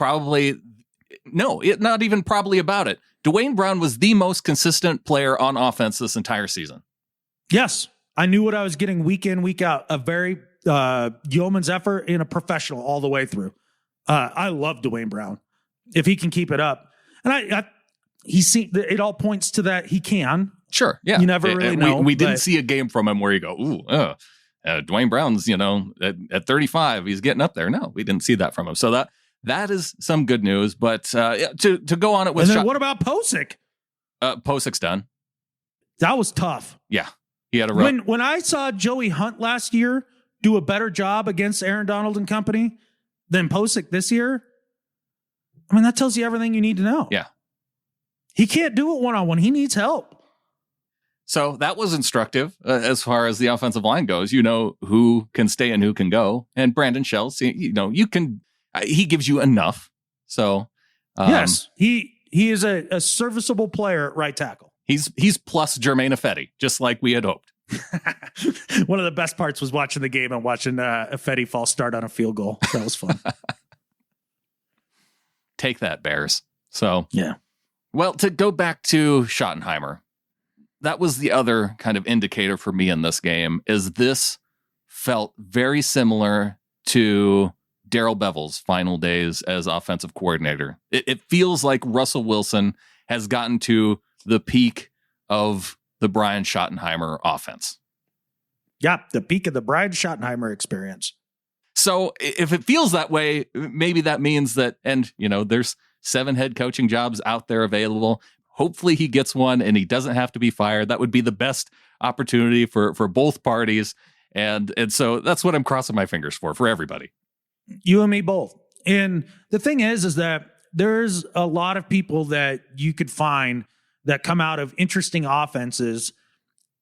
not even probably about it. Dwayne Brown was the most consistent player on offense this entire season. Yes. I knew what I was getting week in, week out. A very yeoman's effort in a professional all the way through. I love Dwayne Brown. If he can keep it up. And it all points to that he can. Sure. Yeah. You never really know. We didn't see a game from him where you go, Dwayne Brown's, at 35, he's getting up there. No, we didn't see that from him. So that is some good news. But to go on it with... And then what about Posick? Posick's done. That was tough. Yeah. He had a run. When I saw Joey Hunt last year do a better job against Aaron Donald and company than Posick this year, I mean, that tells you everything you need to know. Yeah. He can't do it one-on-one. He needs help. So that was instructive as far as the offensive line goes. You know who can stay and who can go. And Brandon Shells, you can. He gives you enough. So yes, he is a serviceable player at right tackle. He's plus Jermaine Ifedi, just like we had hoped. One of the best parts was watching the game and watching Ifedi false start on a field goal. That was fun. Take that, Bears. So yeah. Well, to go back to Schottenheimer, that was the other kind of indicator for me in this game, is this felt very similar to Darrell Bevell's final days as offensive coordinator. It feels like Russell Wilson has gotten to the peak of the Brian Schottenheimer offense. Yeah, the peak of the Brian Schottenheimer experience. So if it feels that way, maybe that means that, and there's 7 head coaching jobs out there available. Hopefully he gets one and he doesn't have to be fired. That would be the best opportunity for both parties. And so that's what I'm crossing my fingers for everybody. You and me both. And the thing is that there's a lot of people that you could find that come out of interesting offenses.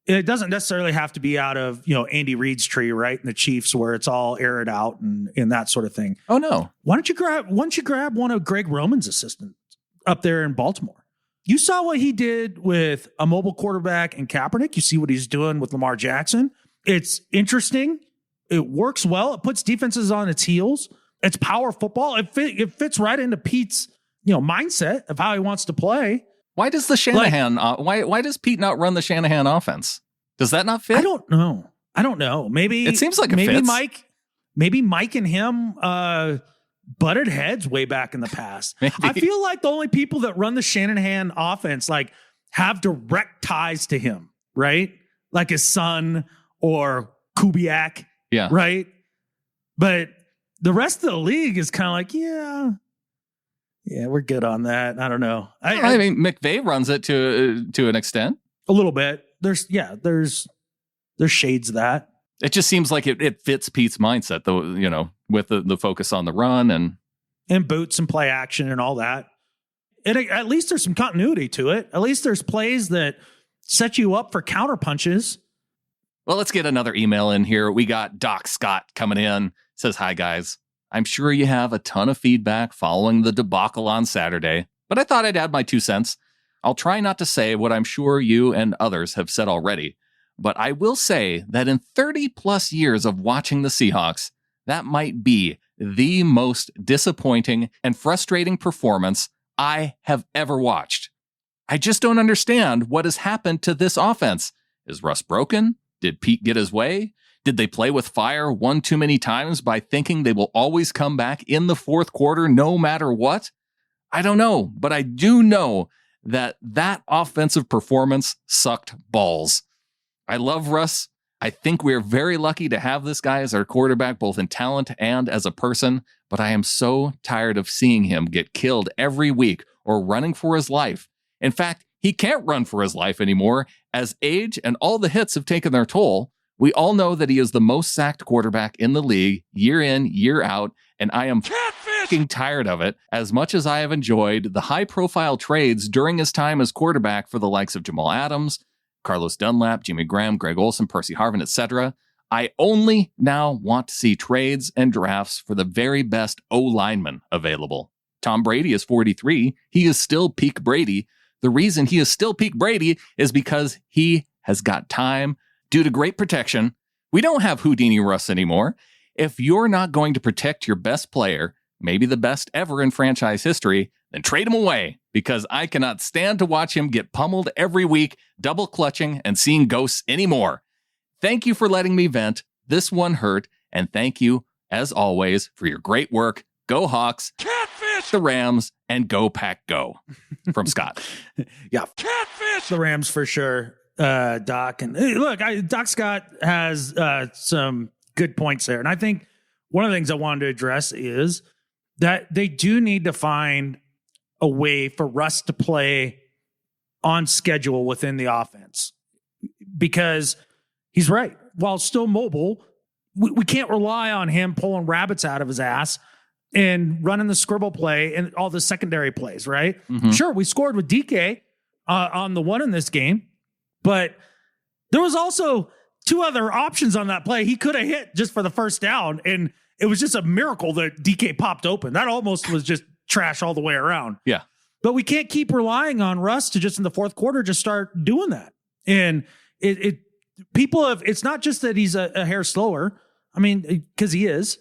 It doesn't necessarily have to be out of, Andy Reid's tree, right? And the Chiefs, where it's all aired out and that sort of thing. Oh, no. Why don't you grab one of Greg Roman's assistants up there in Baltimore? You saw what he did with a mobile quarterback and Kaepernick. You see what he's doing with Lamar Jackson. It's interesting. It works well. It puts defenses on its heels. It's power football. It fits right into Pete's, mindset of how he wants to play. Why does the Shanahan? Why does Pete not run the Shanahan offense? Does that not fit? I don't know. Maybe it seems like it fits. Maybe Mike and him butted heads way back in the past. Maybe. I feel like the only people that run the Shanahan offense have direct ties to him, right? Like his son or Kubiak, yeah, right. But The rest of the league is kind of like, yeah, we're good on that. I don't know. I mean, McVay runs it to an extent. A little bit. There's shades of that. It just seems like it fits Pete's mindset, though, with the focus on the run and boots and play action and all that. And at least there's some continuity to it. At least there's plays that set you up for counter punches. Well, let's get another email in here. We got Doc Scott coming in. Says, hi, guys. I'm sure you have a ton of feedback following the debacle on Saturday, but I thought I'd add my 2 cents. I'll try not to say what I'm sure you and others have said already, but I will say that in 30 plus years of watching the Seahawks, that might be the most disappointing and frustrating performance I have ever watched. I just don't understand what has happened to this offense. Is Russ broken? Did Pete get his way? Did they play with fire one too many times by thinking they will always come back in the fourth quarter no matter what? I don't know, but I do know that offensive performance sucked balls. I love Russ. I think we're very lucky to have this guy as our quarterback, both in talent and as a person, but I am so tired of seeing him get killed every week or running for his life. In fact, he can't run for his life anymore as age and all the hits have taken their toll. We all know that he is the most sacked quarterback in the league year in, year out, and I am fucking tired of it. As much as I have enjoyed the high-profile trades during his time as quarterback for the likes of Jamal Adams, Carlos Dunlap, Jimmy Graham, Greg Olsen, Percy Harvin, etc., I only now want to see trades and drafts for the very best O-linemen available. Tom Brady is 43. He is still peak Brady. The reason he is still peak Brady is because he has got time due to great protection. We don't have Houdini Russ anymore. If you're not going to protect your best player, maybe the best ever in franchise history, then trade him away, because I cannot stand to watch him get pummeled every week, double clutching and seeing ghosts anymore. Thank you for letting me vent. This one hurt. And thank you, as always, for your great work. Go Hawks, catfish the Rams, and go Pack Go. From Scott. Yeah, catfish the Rams for sure, Doc. And hey, look, Doc Scott has some good points there. And I think one of the things I wanted to address is that they do need to find a way for Russ to play on schedule within the offense, because he's right. While still mobile, we can't rely on him pulling rabbits out of his ass and running the scribble play and all the secondary plays, right? Mm-hmm. Sure, we scored with DK on the one in this game, but there was also 2 other options on that play he could have hit just for the first down, and it was just a miracle that DK popped open. That almost was just trash all the way around. Yeah. But we can't keep relying on Russ to just in the fourth quarter just start doing that. And it's not just that he's a hair slower. I mean, because he is.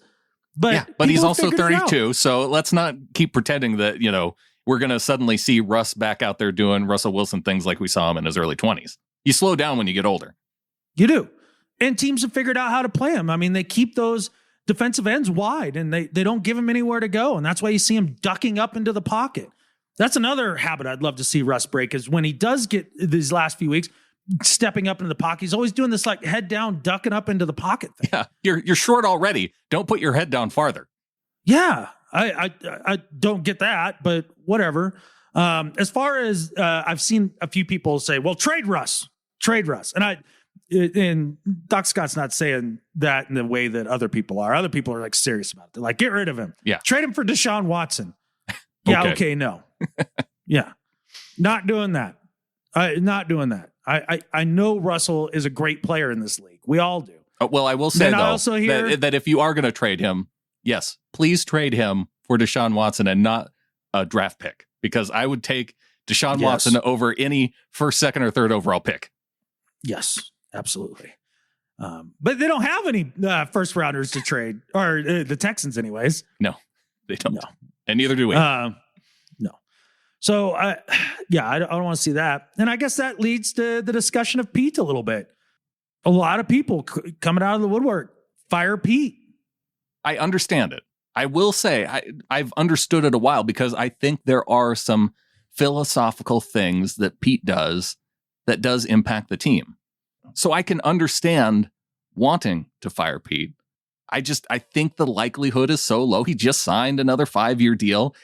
But he's also 32, so let's not keep pretending that, we're going to suddenly see Russ back out there doing Russell Wilson things like we saw him in his early 20s. You slow down when you get older. You do. And teams have figured out how to play him. I mean, they keep those defensive ends wide, and they don't give him anywhere to go, and that's why you see him ducking up into the pocket. That's another habit I'd love to see Russ break, is when he does get these last few weeks stepping up into the pocket, he's always doing this like head down, ducking up into the pocket thing. Yeah, you're short already. Don't put your head down farther. Yeah, I don't get that, but whatever. As far as I've seen a few people say, well, trade Russ, and Doc Scott's not saying that in the way that other people are. Other people are like serious about it. They're like, get rid of him. Yeah, trade him for Deshaun Watson. Yeah, okay, no. Yeah, not doing that. Not doing that. I know Russell is a great player in this league. We all do. Well, I will say, though, that if you are going to trade him, yes, please trade him for Deshaun Watson and not a draft pick, because I would take Deshaun Watson over any first, second, or third overall pick. Yes, absolutely. But they don't have any first rounders to trade, or the Texans anyways. No, they don't. No. And neither do we. No. So, I don't want to see that. And I guess that leads to the discussion of Pete a little bit. A lot of people coming out of the woodwork, fire Pete. I understand it. I will say I've understood it a while, because I think there are some philosophical things that Pete does that does impact the team. So I can understand wanting to fire Pete. I think the likelihood is so low. He just signed another 5-year deal.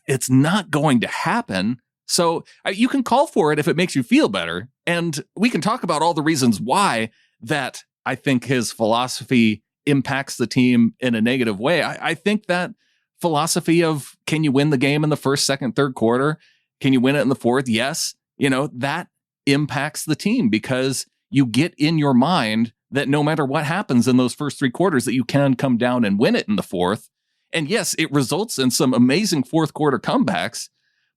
It's not going to happen. So you can call for it if it makes you feel better. And we can talk about all the reasons why that I think his philosophy impacts the team in a negative way. I think that philosophy of, can you win the game in the first, second, third quarter? Can you win it in the fourth? Yes. That impacts the team because you get in your mind that no matter what happens in those first 3 quarters, that you can come down and win it in the fourth. And yes, it results in some amazing fourth quarter comebacks,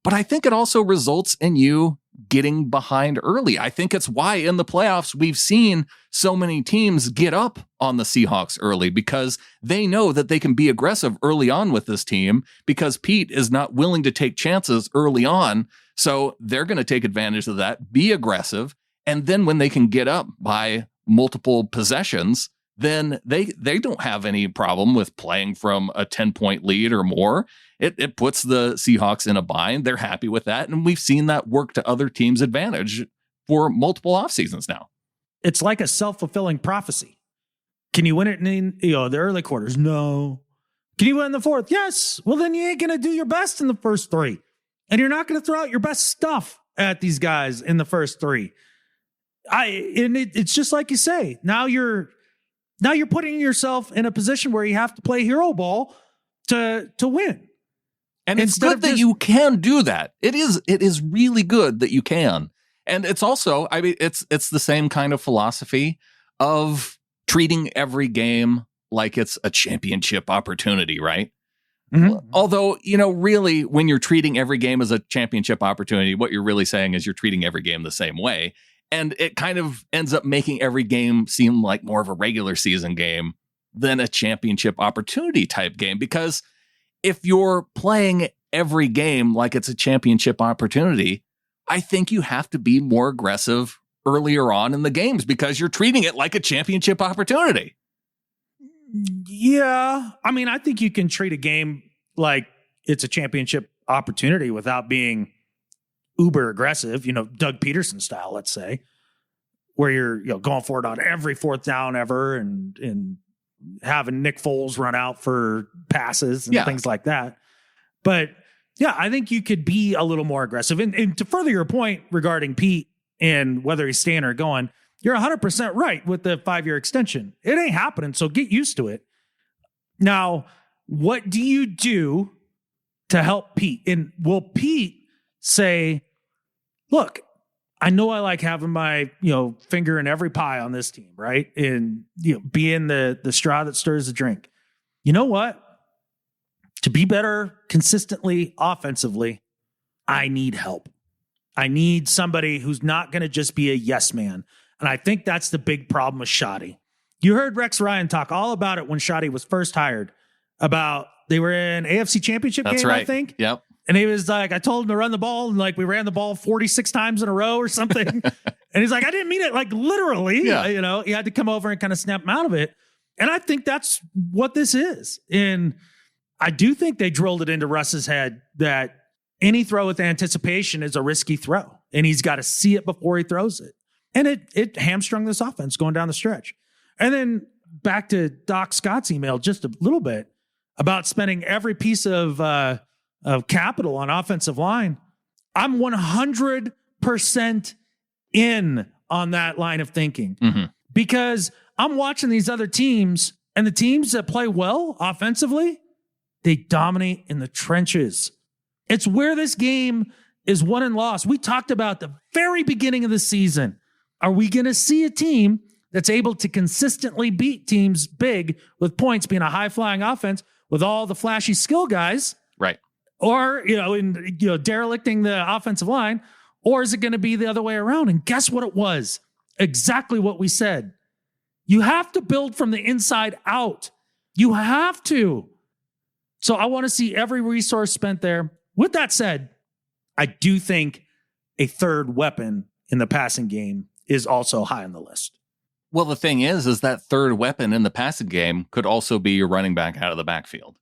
but I think it also results in you getting behind early. I think it's why in the playoffs we've seen so many teams get up on the Seahawks early, because they know that they can be aggressive early on with this team because Pete is not willing to take chances early on. So they're going to take advantage of that, be aggressive. And then when they can get up by multiple possessions, then they don't have any problem with playing from a 10-point lead or more. It puts the Seahawks in a bind. They're happy with that. And we've seen that work to other teams' advantage for multiple off seasons now. It's like a self-fulfilling prophecy. Can you win it in the early quarters? No. Can you win in the fourth? Yes. Well, then you ain't going to do your best in the first 3. And you're not going to throw out your best stuff at these guys in the first 3. It's just like you say. Now you're putting yourself in a position where you have to play hero ball to win. And it's good that you can do that. It is really good that you can. And it's also, it's the same kind of philosophy of treating every game like it's a championship opportunity, right? Mm-hmm. Although, really, when you're treating every game as a championship opportunity, what you're really saying is you're treating every game the same way. And it kind of ends up making every game seem like more of a regular season game than a championship opportunity type game. Because if you're playing every game like it's a championship opportunity, I think you have to be more aggressive earlier on in the games because you're treating it like a championship opportunity. Yeah. I think you can treat a game like it's a championship opportunity without being uber aggressive, Doug Peterson style, let's say, where you're going for it on every fourth down ever and having Nick Foles run out for passes and things like that. But yeah, I think you could be a little more aggressive. And to further your point regarding Pete and whether he's staying or going, you're 100% right with the 5-year extension. It ain't happening, so get used to it. Now, what do you do to help Pete? And will Pete say, look, I know I like having my, finger in every pie on this team, right? And, being the straw that stirs the drink. You know what? To be better consistently offensively, I need help. I need somebody who's not going to just be a yes man. And I think that's the big problem with Shoddy. You heard Rex Ryan talk all about it when Shoddy was first hired, about they were in AFC Championship game, right. I think. Yep. And he was like, I told him to run the ball, and we ran the ball 46 times in a row or something. And he's like, I didn't mean it literally. Yeah. He had to come over and kind of snap him out of it. And I think that's what this is. And I do think they drilled it into Russ's head that any throw with anticipation is a risky throw, and he's got to see it before he throws it. And it hamstrung this offense going down the stretch. And then back to Doc Scott's email just a little bit about spending every piece of capital on offensive line. I'm 100% in on that line of thinking, because I'm watching these other teams, and the teams that play well offensively, they dominate in the trenches. It's where this game is won and lost. We talked about the very beginning of the season. Are we going to see a team that's able to consistently beat teams big with points, being a high-flying offense with all the flashy skill guys? Right. Or, derelicting the offensive line, or is it going to be the other way around? And guess what it was? Exactly what we said. You have to build from the inside out. You have to. So I want to see every resource spent there. With that said, I do think a third weapon in the passing game is also high on the list. Well, the thing is that third weapon in the passing game could also be your running back out of the backfield.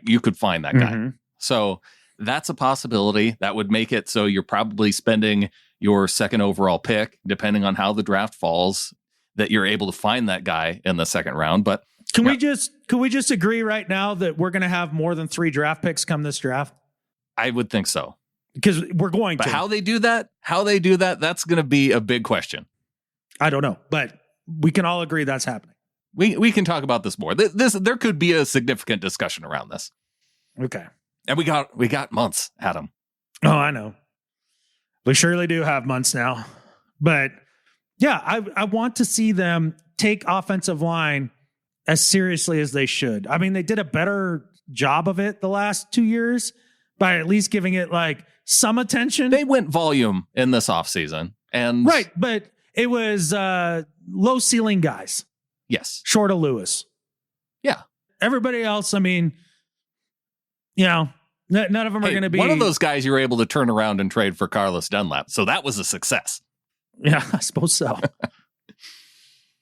You could find that guy. So that's a possibility. That would make it so you're probably spending your second overall pick, depending on how the draft falls, that you're able to find that guy in the second round. But Can we just agree right now that we're going to have more than 3 draft picks come this draft? I would think so. Because we're going but to. How they do that, that's going to be a big question. I don't know, but we can all agree that's happening. We can talk about this more. There could be a significant discussion around this. Okay. And we got months, Adam. Oh, I know. We surely do have months now. But yeah, I want to see them take offensive line as seriously as they should. I mean, they did a better job of it the last 2 years by at least giving it like some attention. They went volume in this offseason. And right, but it was low ceiling guys. Yes. Short of Lewis. Yeah. Everybody else, I mean, none of them are going to be. One of those guys you were able to turn around and trade for Carlos Dunlap. So that was a success. Yeah, I suppose so.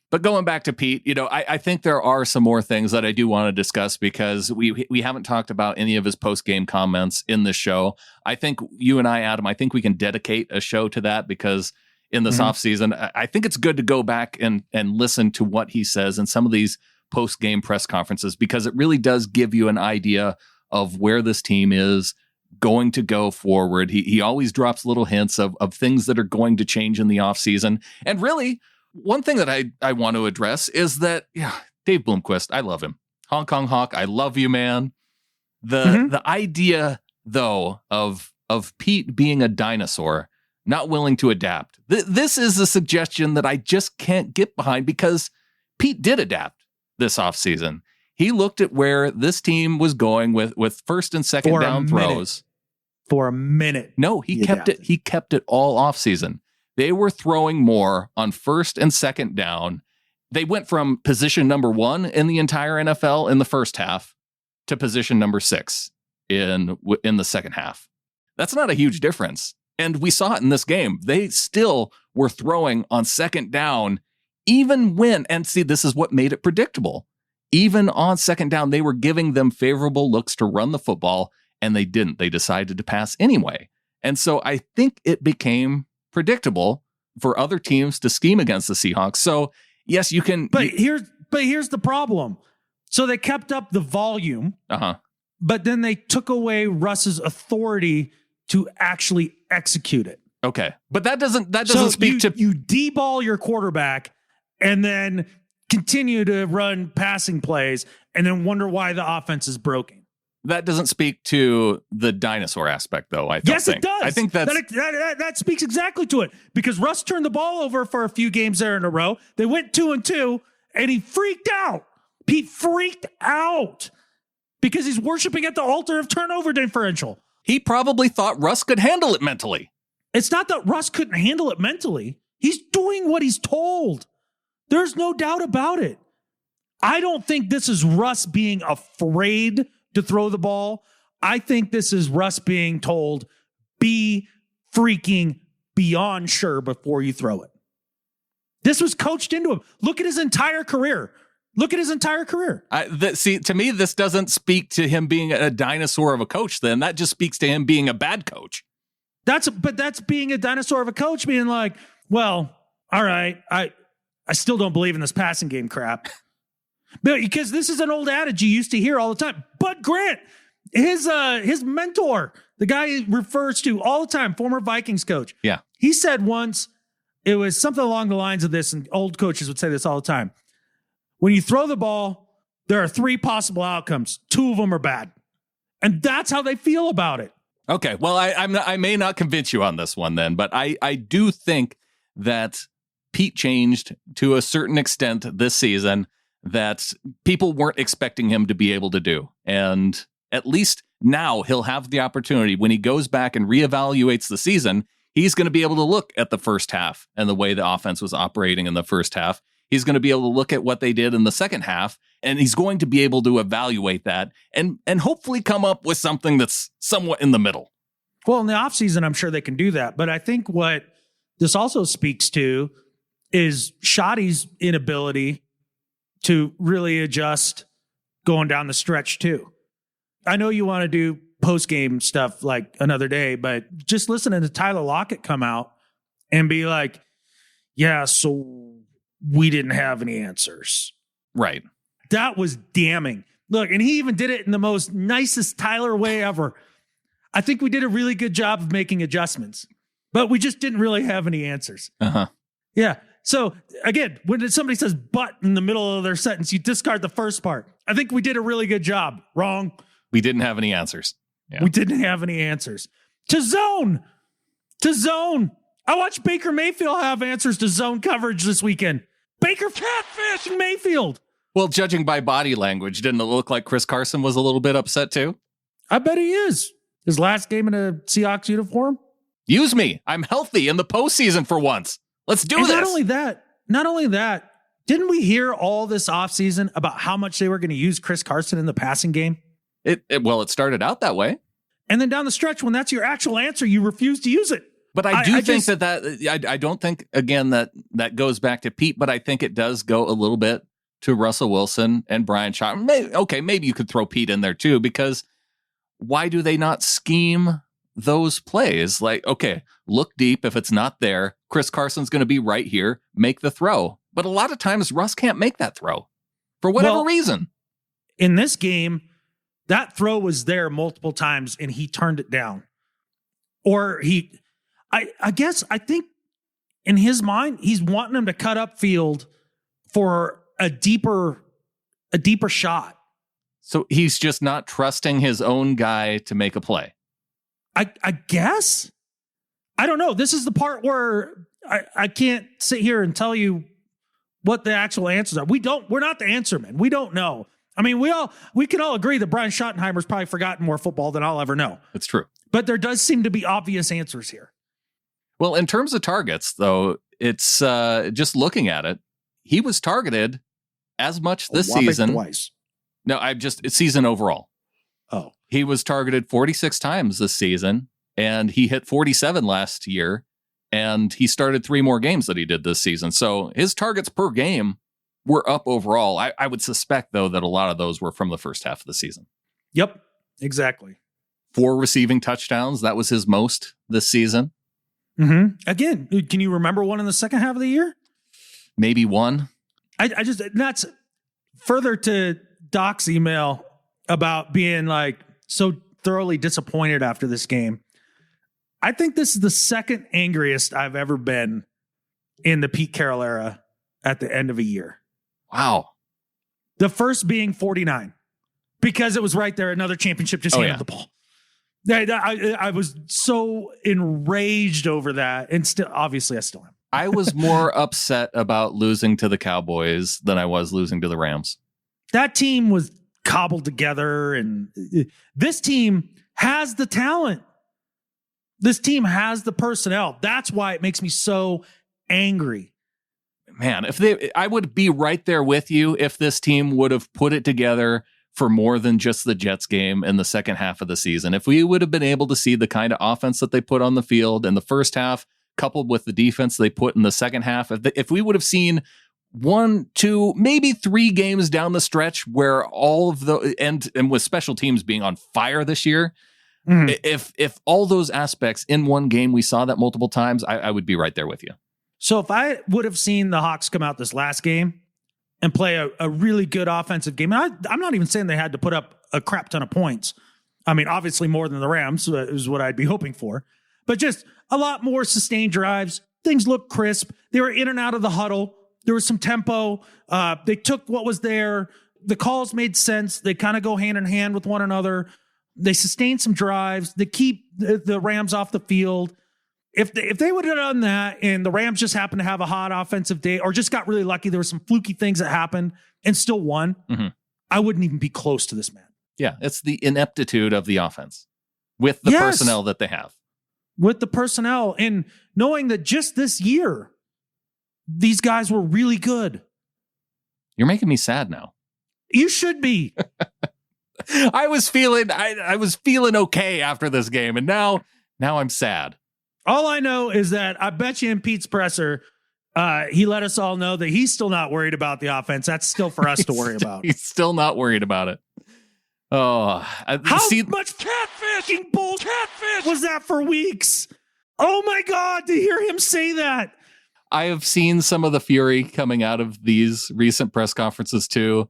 But going back to Pete, I think there are some more things that I do want to discuss because we haven't talked about any of his post-game comments in this show. I think you and I, Adam, I think we can dedicate a show to that because in this offseason, I think it's good to go back and listen to what he says in some of these post-game press conferences because it really does give you an idea of where this team is going to go forward. He always drops little hints of things that are going to change in the offseason. And really, one thing that I want to address is that, Dave Bloomquist, I love him. Hong Kong Hawk, I love you, man. The idea, though, of Pete being a dinosaur, not willing to adapt. This is a suggestion that I just can't get behind because Pete did adapt this offseason. He looked at where this team was going with first and second down throws. For a minute. No, he kept it. He kept it all offseason. They were throwing more on first and second down. They went from position number 1 in the entire NFL in the first half to position number 6 in the second half. That's not a huge difference. And we saw it in this game. They still were throwing on second down, even when, and see, this is what made it predictable. Even on second down, they were giving them favorable looks to run the football, and they didn't. They decided to pass anyway. And so I think it became predictable for other teams to scheme against the Seahawks. So yes, you can. But here's the problem. So they kept up the volume, but then they took away Russ's authority to actually execute it. Okay, but that doesn't speak to you de-ball your quarterback and then continue to run passing plays and then wonder why the offense is broken. That doesn't speak to the dinosaur aspect, though. I yes, think. It does. I think that speaks exactly to it because Russ turned the ball over for a few games there in a row. They went 2-2, and he freaked out. Pete freaked out because he's worshiping at the altar of turnover differential. He probably thought Russ could handle it mentally. It's not that Russ couldn't handle it mentally. He's doing what he's told. There's no doubt about it. I don't think this is Russ being afraid to throw the ball. I think this is Russ being told, be freaking beyond sure before you throw it. This was coached into him. Look at his entire career. See, to me, this doesn't speak to him being a dinosaur of a coach. Then that just speaks to him being a bad coach. That's being a dinosaur of a coach, being like, well, all right, I still don't believe in this passing game crap. But because this is an old adage you used to hear all the time. Bud Grant, his mentor, the guy he refers to all the time, former Vikings coach. Yeah. He said once, it was something along the lines of this, and old coaches would say this all the time. When you throw the ball, there are 3 possible outcomes. 2 of them are bad. And that's how they feel about it. Okay. Well, I may not convince you on this one then, but I do think that Pete changed to a certain extent this season that people weren't expecting him to be able to do. And at least now he'll have the opportunity when he goes back and reevaluates the season, he's going to be able to look at the first half and the way the offense was operating in the first half. He's going to be able to look at what they did in the second half, and he's going to be able to evaluate that and hopefully come up with something that's somewhat in the middle. Well, in the offseason, I'm sure they can do that. But I think what this also speaks to is Shoddy's inability to really adjust going down the stretch too. I know you want to do post-game stuff like another day, but just listening to Tyler Lockett come out and be like, yeah, so we didn't have any answers. Right. That was damning. Look, and he even did it in the most nicest Tyler way ever. I think we did a really good job of making adjustments, but we just didn't really have any answers. Yeah. So again, when somebody says but in the middle of their sentence, you discard the first part. I think we did a really good job. Wrong. We didn't have any answers. Yeah. We didn't have any answers. To zone. I watched Baker Mayfield have answers to zone coverage this weekend. Baker catfish Mayfield. Well, judging by body language, didn't it look like Chris Carson was a little bit upset too? I bet he is. His last game in a Seahawks uniform. Use me. I'm healthy in the postseason for once. Let's do this. Not only that, didn't we hear all this offseason about how much they were going to use Chris Carson in the passing game? It started out that way. And then down the stretch, when that's your actual answer, you refuse to use it. But I don't think, again, that goes back to Pete, but I think it does go a little bit to Russell Wilson and Brian Shaw. Maybe you could throw Pete in there too, because why do they not scheme those plays? Like, okay, look deep. If it's not there, Chris Carson's going to be right here. Make the throw. But a lot of times Russ can't make that throw for whatever reason. In this game, that throw was there multiple times and he turned it down. Or I think in his mind, he's wanting him to cut up field for a deeper shot. So he's just not trusting his own guy to make a play. I guess. I don't know. This is the part where I can't sit here and tell you what the actual answers are. We're not the answer man. We don't know. I mean, we can all agree that Brian Schottenheimer's probably forgotten more football than I'll ever know. It's true. But there does seem to be obvious answers here. Well, in terms of targets, though, it's just looking at it, he was targeted as much this season. Twice. No, it's season overall. Oh. He was targeted 46 times this season, and he hit 47 last year, and he started 3 more games that he did this season. So his targets per game were up overall. I would suspect, though, that a lot of those were from the first half of the season. Yep, exactly. 4 receiving touchdowns. That was his most this season. Mm-hmm. Again, can you remember one in the second half of the year? Maybe 1. That's further to Doc's email about being like so thoroughly disappointed after this game. I think this is the second angriest I've ever been in the Pete Carroll era at the end of a year. Wow. The first being 49 because it was right there. Another championship just handed the ball. I was so enraged over that. And still, obviously I still am. I was more upset about losing to the Cowboys than I was losing to the Rams. That team was cobbled together, and this team has the talent. This team has the personnel. That's why it makes me so angry. Man, I would be right there with you if this team would have put it together for more than just the Jets game in the second half of the season. If we would have been able to see the kind of offense that they put on the field in the first half, coupled with the defense they put in the second half, if we would have seen 1, 2, maybe 3 games down the stretch where all of the and with special teams being on fire this year, if all those aspects in one game we saw that multiple times, I would be right there with you. So if I would have seen the Hawks come out this last game and play a really good offensive game, and I'm not even saying they had to put up a crap ton of points. I mean, obviously more than the Rams is what I'd be hoping for, but just a lot more sustained drives. Things looked crisp. They were in and out of the huddle. There was some tempo. They took what was there. The calls made sense. They kind of go hand in hand with one another. They sustained some drives. They keep the Rams off the field. If they would have done that and the Rams just happened to have a hot offensive day or just got really lucky, there were some fluky things that happened and still won, I wouldn't even be close to this man. Yeah, it's the ineptitude of the offense with the personnel that they have. With the personnel and knowing that just this year, these guys were really good. You're making me sad now. You should be. I was feeling okay after this game, and now I'm sad. All I know is that I bet you in Pete's presser, he let us all know that he's still not worried about the offense. That's still for us to worry about. He's still not worried about it. Oh, how much catfishing catfish was that for weeks? Oh my God, to hear him say that. I have seen some of the fury coming out of these recent press conferences too.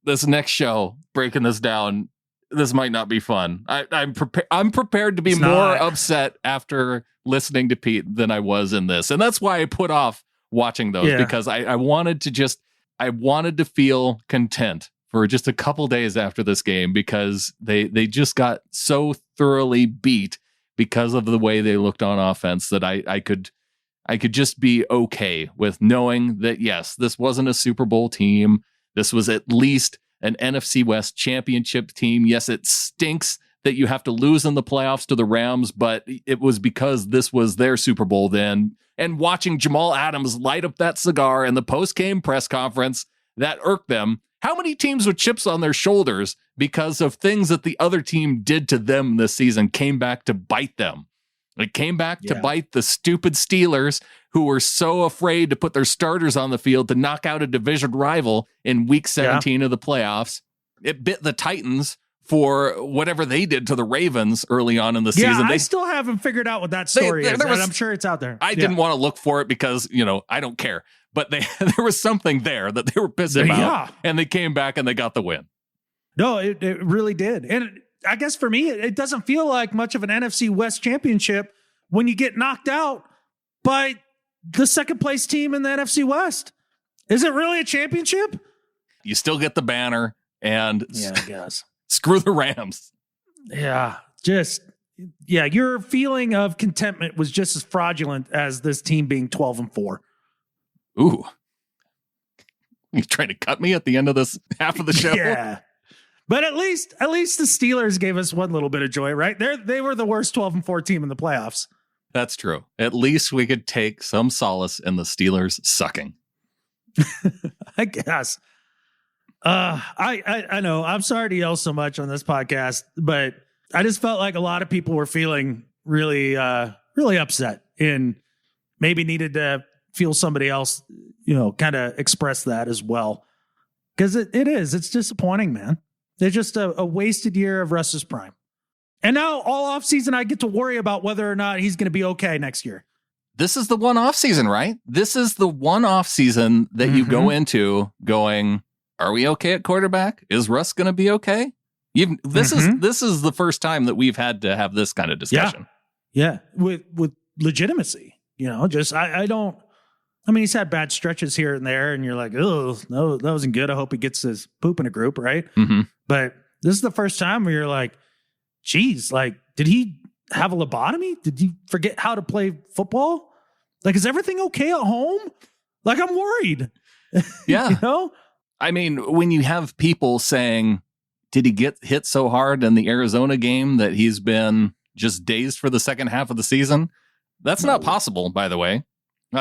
this next show, breaking this down, this might not be fun. I'm prepared to be more upset after listening to Pete than I was in this. And that's why I put off watching those, because I wanted to feel content for just a couple days after this game, because they just got so thoroughly beat because of the way they looked on offense that I could just be okay with knowing that, yes, this wasn't a Super Bowl team. This was at least an NFC West championship team. Yes, it stinks that you have to lose in the playoffs to the Rams, but it was because this was their Super Bowl then. And watching Jamal Adams light up that cigar in the post-game press conference, that irked them. How many teams with chips on their shoulders because of things that the other team did to them this season came back to bite them? It came back to bite the stupid Steelers, who were so afraid to put their starters on the field to knock out a division rival in week 17 of the playoffs. It bit the Titans for whatever they did to the Ravens early on in the season. I still haven't figured out what that story is. I'm sure it's out there. I didn't want to look for it because, I don't care. But there was something there that they were pissed about, and they came back and they got the win. No, it really did. And I guess for me, it doesn't feel like much of an NFC West championship when you get knocked out by the second place team in the NFC West. Is it really a championship? You still get the banner, and I guess. Screw the Rams. Yeah, your feeling of contentment was just as fraudulent as this team being 12-4. Ooh. You trying to cut me at the end of this half of the show? Yeah. But at least the Steelers gave us one little bit of joy, right? They were the worst 12-4 team in the playoffs. That's true. At least we could take some solace in the Steelers sucking. I guess. I know. I'm sorry to yell so much on this podcast, but I just felt like a lot of people were feeling really, really upset and maybe needed to feel somebody else, kind of express that as well. Because it's disappointing, man. They're just a wasted year of Russ's prime. And now all offseason, I get to worry about whether or not he's going to be okay next year. This is the one offseason, right? This is the one offseason that you go into going, are we okay at quarterback? Is Russ going to be okay? This is the first time that we've had to have this kind of discussion. Yeah. With legitimacy, he's had bad stretches here and there, and you're like, oh, no, that wasn't good. I hope he gets his poop in a group, right? Mm-hmm. But this is the first time where you're like, geez, did he have a lobotomy? Did he forget how to play football? Is everything okay at home? I'm worried. Yeah. I mean, when you have people saying, did he get hit so hard in the Arizona game that he's been just dazed for the second half of the season? That's not possible, by the way.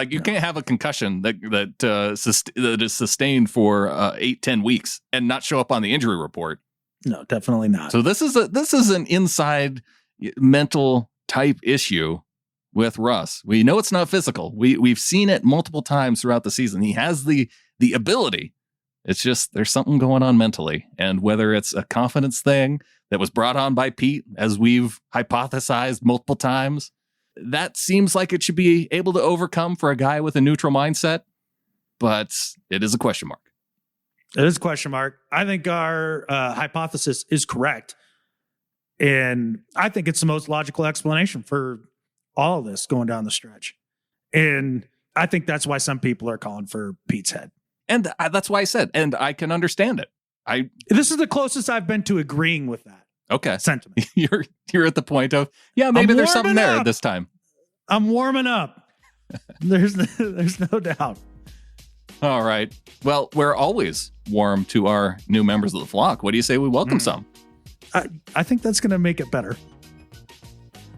You can't have a concussion that is sustained for 8-10 weeks and not show up on the injury report. No, definitely not. So this is an inside mental type issue with Russ. We know it's not physical. We've seen it multiple times throughout the season. He has the ability. It's just there's something going on mentally, and whether it's a confidence thing that was brought on by Pete, as we've hypothesized multiple times, that seems like it should be able to overcome for a guy with a neutral mindset, but it is a question mark. It is a question mark. I think our hypothesis is correct. And I think it's the most logical explanation for all of this going down the stretch. And I think that's why some people are calling for Pete's head. And that's why I said, and I can understand it. This is the closest I've been to agreeing with that. Okay. Sentiment. You're at the point of, maybe there's something there this time. I'm warming up. There's no doubt. All right. Well, we're always warm to our new members of the flock. What do you say we welcome some? I think that's going to make it better.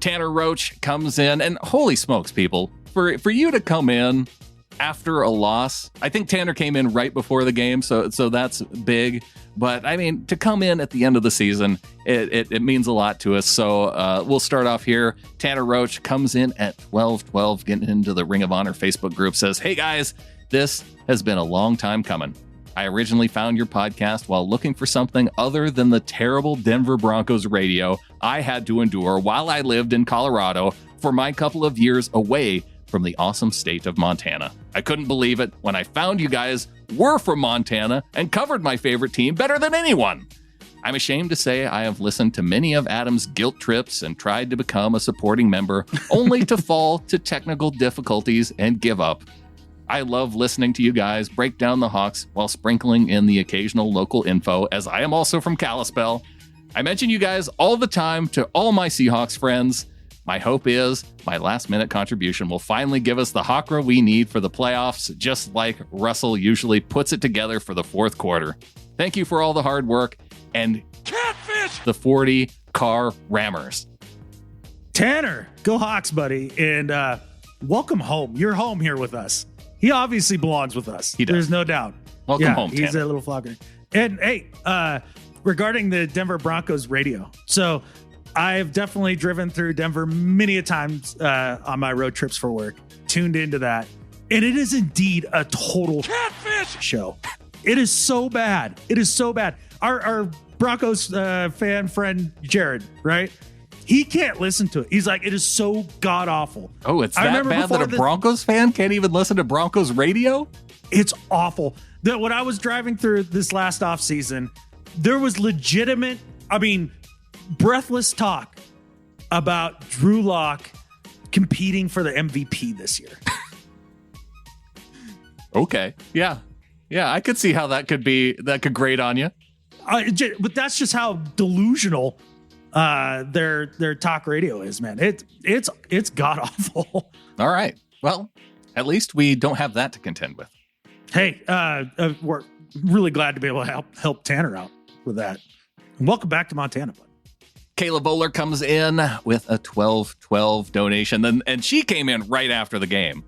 Tanner Roach comes in, and holy smokes, people, for you to come in after a loss. I think Tanner came in right before the game, so that's big. But I mean, to come in at the end of the season, it means a lot to us. So we'll start off here. Tanner Roach comes in at 12:12, getting into the Ring of Honor Facebook group, says, "Hey guys, this has been a long time coming. I originally found your podcast while looking for something other than the terrible Denver Broncos radio I had to endure while I lived in Colorado for my couple of years away from the awesome state of Montana. I couldn't believe it when I found you guys were from Montana and covered my favorite team better than anyone. I'm ashamed to say I have listened to many of Adam's guilt trips and tried to become a supporting member, only to fall to technical difficulties and give up. I love listening to you guys break down the Hawks while sprinkling in the occasional local info, as I am also from Kalispell. I mention you guys all the time to all my Seahawks friends. My hope is my last-minute contribution will finally give us the Hawkra we need for the playoffs, just like Russell usually puts it together for the fourth quarter. Thank you for all the hard work, and catfish the 40-car rammers. Tanner, go Hawks, buddy, and welcome home. You're home here with us. He obviously belongs with us. He does. There's no doubt. Welcome home, Tanner. He's a little flogger. And hey, regarding the Denver Broncos radio, so I've definitely driven through Denver many a times on my road trips for work, tuned into that, and it is indeed a total catfish show. It is so bad. It is so bad. Our Broncos fan friend Jared, right? He can't listen to it. He's like, it is so god awful. Oh, it's that bad that a Broncos fan can't even listen to Broncos radio? It's awful. That when I was driving through this last offseason, there was legitimate, breathless talk about Drew Lock competing for the MVP this year. Okay. Yeah. Yeah, I could see how that could grate on you. But that's just how delusional their talk radio is, man. It's god awful. All right. Well, at least we don't have that to contend with. Hey, we're really glad to be able to help Tanner out with that. And welcome back to Montana, bud. Kayla Bowler comes in with a 12-12 donation, and she came in right after the game.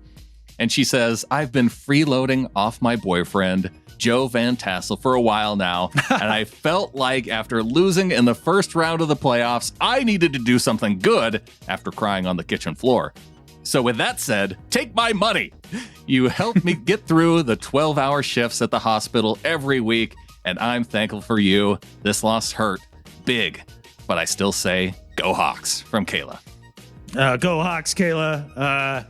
And she says, I've been freeloading off my boyfriend, Joe Van Tassel, for a while now, and I felt like after losing in the first round of the playoffs, I needed to do something good after crying on the kitchen floor. So with that said, take my money. You helped me get through the 12-hour shifts at the hospital every week, and I'm thankful for you. This loss hurt big, but I still say, go Hawks, from Kayla. Go Hawks, Kayla.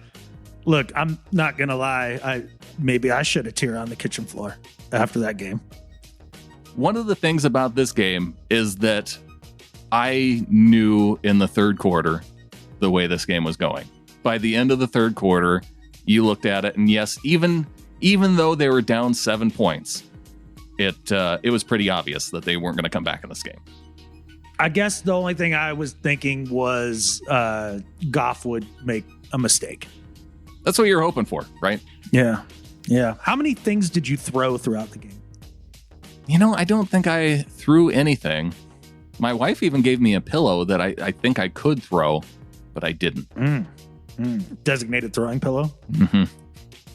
Look, I'm not going to lie. Maybe I should have teared on the kitchen floor after that game. One of the things about this game is that I knew in the third quarter the way this game was going. By the end of the third quarter, you looked at it, and yes, even though they were down 7 points, it was pretty obvious that they weren't going to come back in this game. I guess the only thing I was thinking was Goff would make a mistake. That's what you're hoping for, right? Yeah. Yeah. How many things did you throw throughout the game? I don't think I threw anything. My wife even gave me a pillow that I think I could throw, but I didn't. Designated throwing pillow? Mm-hmm.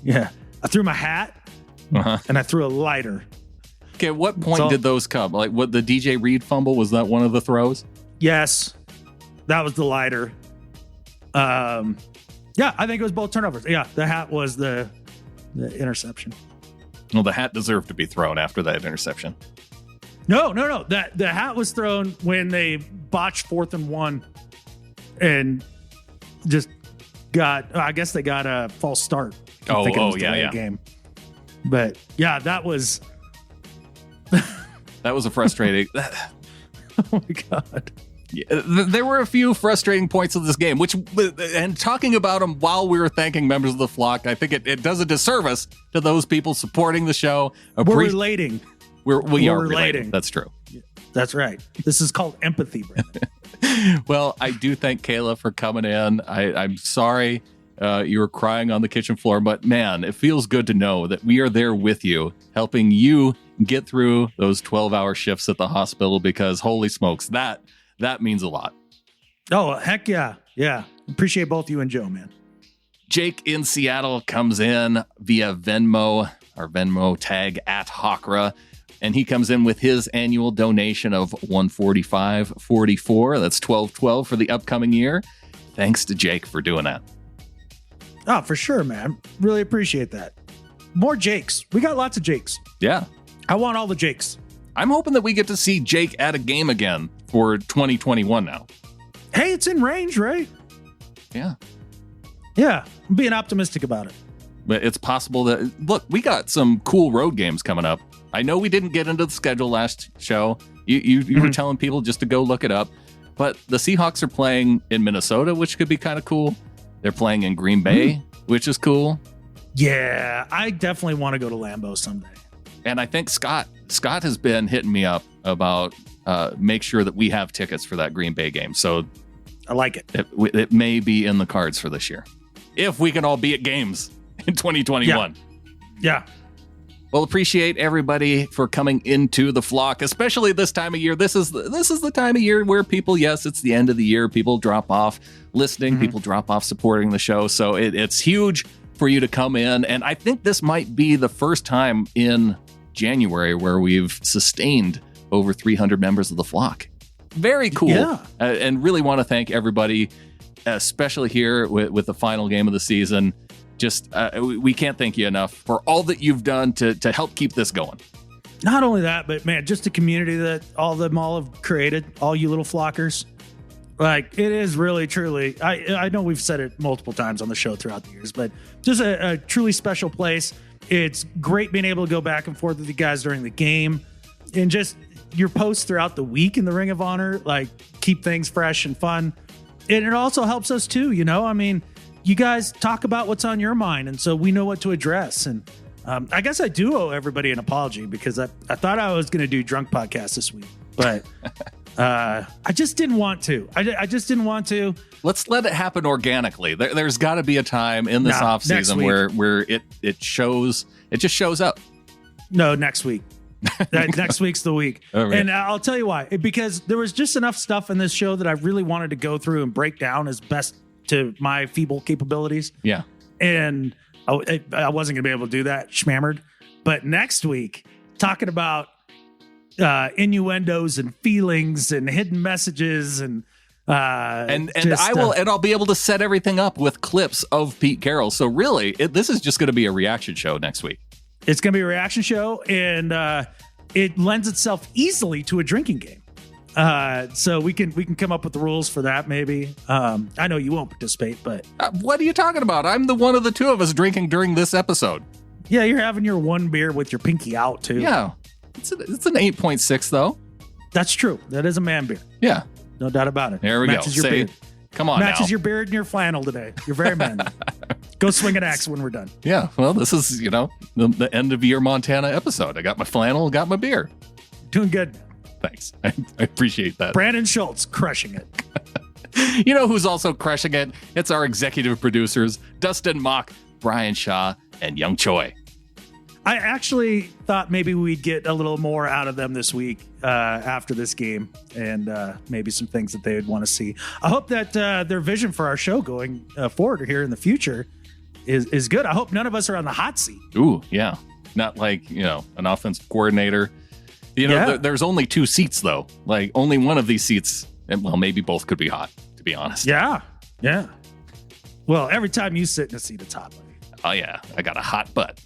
Yeah. I threw my hat, and I threw a lighter. Okay, at what point did those come? Like, what, the DJ Reed fumble, was that one of the throws? Yes. That was the lighter. Yeah, I think it was both turnovers. Yeah, the hat was the interception. Well, the hat deserved to be thrown after that interception. No. The hat was thrown when they botched 4th and 1 and just I guess they got a false start. Yeah. Game. But yeah, that was that was a frustrating. Oh my God. Yeah, there were a few frustrating points of this game, and talking about them while we were thanking members of the flock, I think it does a disservice to those people supporting the show. We're relating. We are relating. That's true. That's right. This is called empathy, Brandon. Well, I do thank Kayla for coming in. I'm sorry you were crying on the kitchen floor, but man, it feels good to know that we are there with you, helping you get through those 12-hour shifts at the hospital, because holy smokes, that means a lot. Oh, heck yeah. Yeah. Appreciate both you and Joe, man. Jake in Seattle comes in via Venmo, our Venmo tag at Hawkra, and he comes in with his annual donation of $145.44. That's $12.12 for the upcoming year. Thanks to Jake for doing that. Oh, for sure, man. Really appreciate that. More Jakes. We got lots of Jakes. Yeah. I want all the Jakes. I'm hoping that we get to see Jake at a game again for 2021 now. Hey, it's in range, right? Yeah. Yeah, I'm being optimistic about it. But it's possible that, look, we got some cool road games coming up. I know we didn't get into the schedule last show. You were telling people just to go look it up. But the Seahawks are playing in Minnesota, which could be kind of cool. They're playing in Green Bay, which is cool. Yeah, I definitely want to go to Lambeau someday. And I think Scott has been hitting me up about make sure that we have tickets for that Green Bay game. So I like it. It may be in the cards for this year, if we can all be at games in 2021. Yeah. Well, appreciate everybody for coming into the flock, especially this time of year. This is the time of year where people, yes, it's the end of the year. People drop off listening. People drop off supporting the show. So it's huge for you to come in. And I think this might be the first time in January where we've sustained over 300 members of the flock. Very cool. Yeah. And really want to thank everybody, especially here with the final game of the season. Just we can't thank you enough for all that you've done to help keep this going. Not only that, but man, just the community that all have created, all you little flockers. Like, it is really, truly, I know we've said it multiple times on the show throughout the years, but just a truly special place. It's great being able to go back and forth with you guys during the game, and just your posts throughout the week in the Ring of Honor, like, keep things fresh and fun. And it also helps us too, I mean, you guys talk about what's on your mind, and so we know what to address. And I guess I do owe everybody an apology, because I thought I was going to do drunk podcast this week, but I just didn't want to. I just didn't want to. Let's let it happen organically. There's got to be a time in this off season where it just shows up. No, next week. Next week's the week. Right. And I'll tell you why. Because there was just enough stuff in this show that I really wanted to go through and break down as best to my feeble capabilities. Yeah. And I wasn't going to be able to do that, schmammered. But next week, talking about innuendos and feelings and hidden messages and I'll be able to set everything up with clips of Pete Carroll. So really, this is just going to be a reaction show next week. It's going to be a reaction show, and it lends itself easily to a drinking game. So we can come up with the rules for that, maybe. I know you won't participate, but what are you talking about? I'm the one of the two of us drinking during this episode. Yeah, you're having your one beer with your pinky out too. Yeah, it's an 8.6 though. That's true. That is a man beer. Yeah, no doubt about it. There we Matches go. Your beard. Come on, matches now. your beard and your flannel today. You're very manly. Go swing an axe when we're done. Yeah, well, this is the end of year Montana episode. I got my flannel, got my beer. Doing good. Thanks. I appreciate that. Brandon Schultz crushing it. You know who's also crushing it? It's our executive producers, Dustin Mock, Brian Shaw, and Young Choi. I actually thought maybe we'd get a little more out of them this week after this game, and maybe some things that they would want to see. I hope that their vision for our show going forward here in the future is good. I hope none of us are on the hot seat. Ooh, yeah. Not like, an offensive coordinator. There's only 2 seats, though. Like, only one of these seats, and well, maybe both could be hot, to be honest. Yeah. Well, every time you sit in a seat, it's hot, buddy. Oh, yeah. I got a hot butt.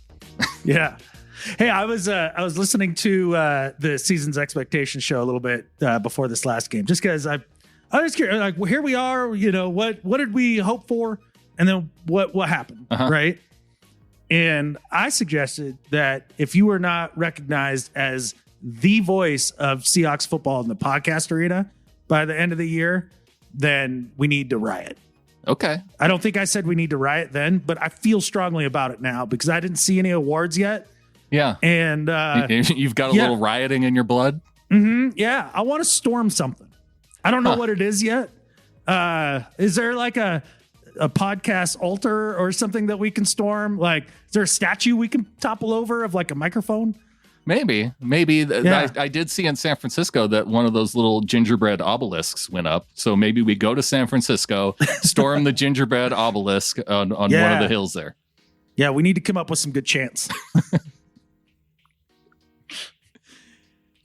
Yeah. Hey, I was listening to the season's expectation show a little bit before this last game, just because I was curious. Like, here we are. What did we hope for, and then what happened, right? And I suggested that if you were not recognized as the voice of Seahawks football in the podcast arena by the end of the year, then we need to riot. Okay. I don't think I said we need to riot then, but I feel strongly about it now because I didn't see any awards yet. Yeah. And you've got a little rioting in your blood. Mm-hmm. Yeah. I want to storm something. I don't know what it is yet. Is there like a podcast altar or something that we can storm? Like, is there a statue we can topple over of like a microphone? Maybe. I did see in San Francisco that one of those little gingerbread obelisks went up. So maybe we go to San Francisco, storm the gingerbread obelisk on one of the hills there. Yeah, we need to come up with some good chants.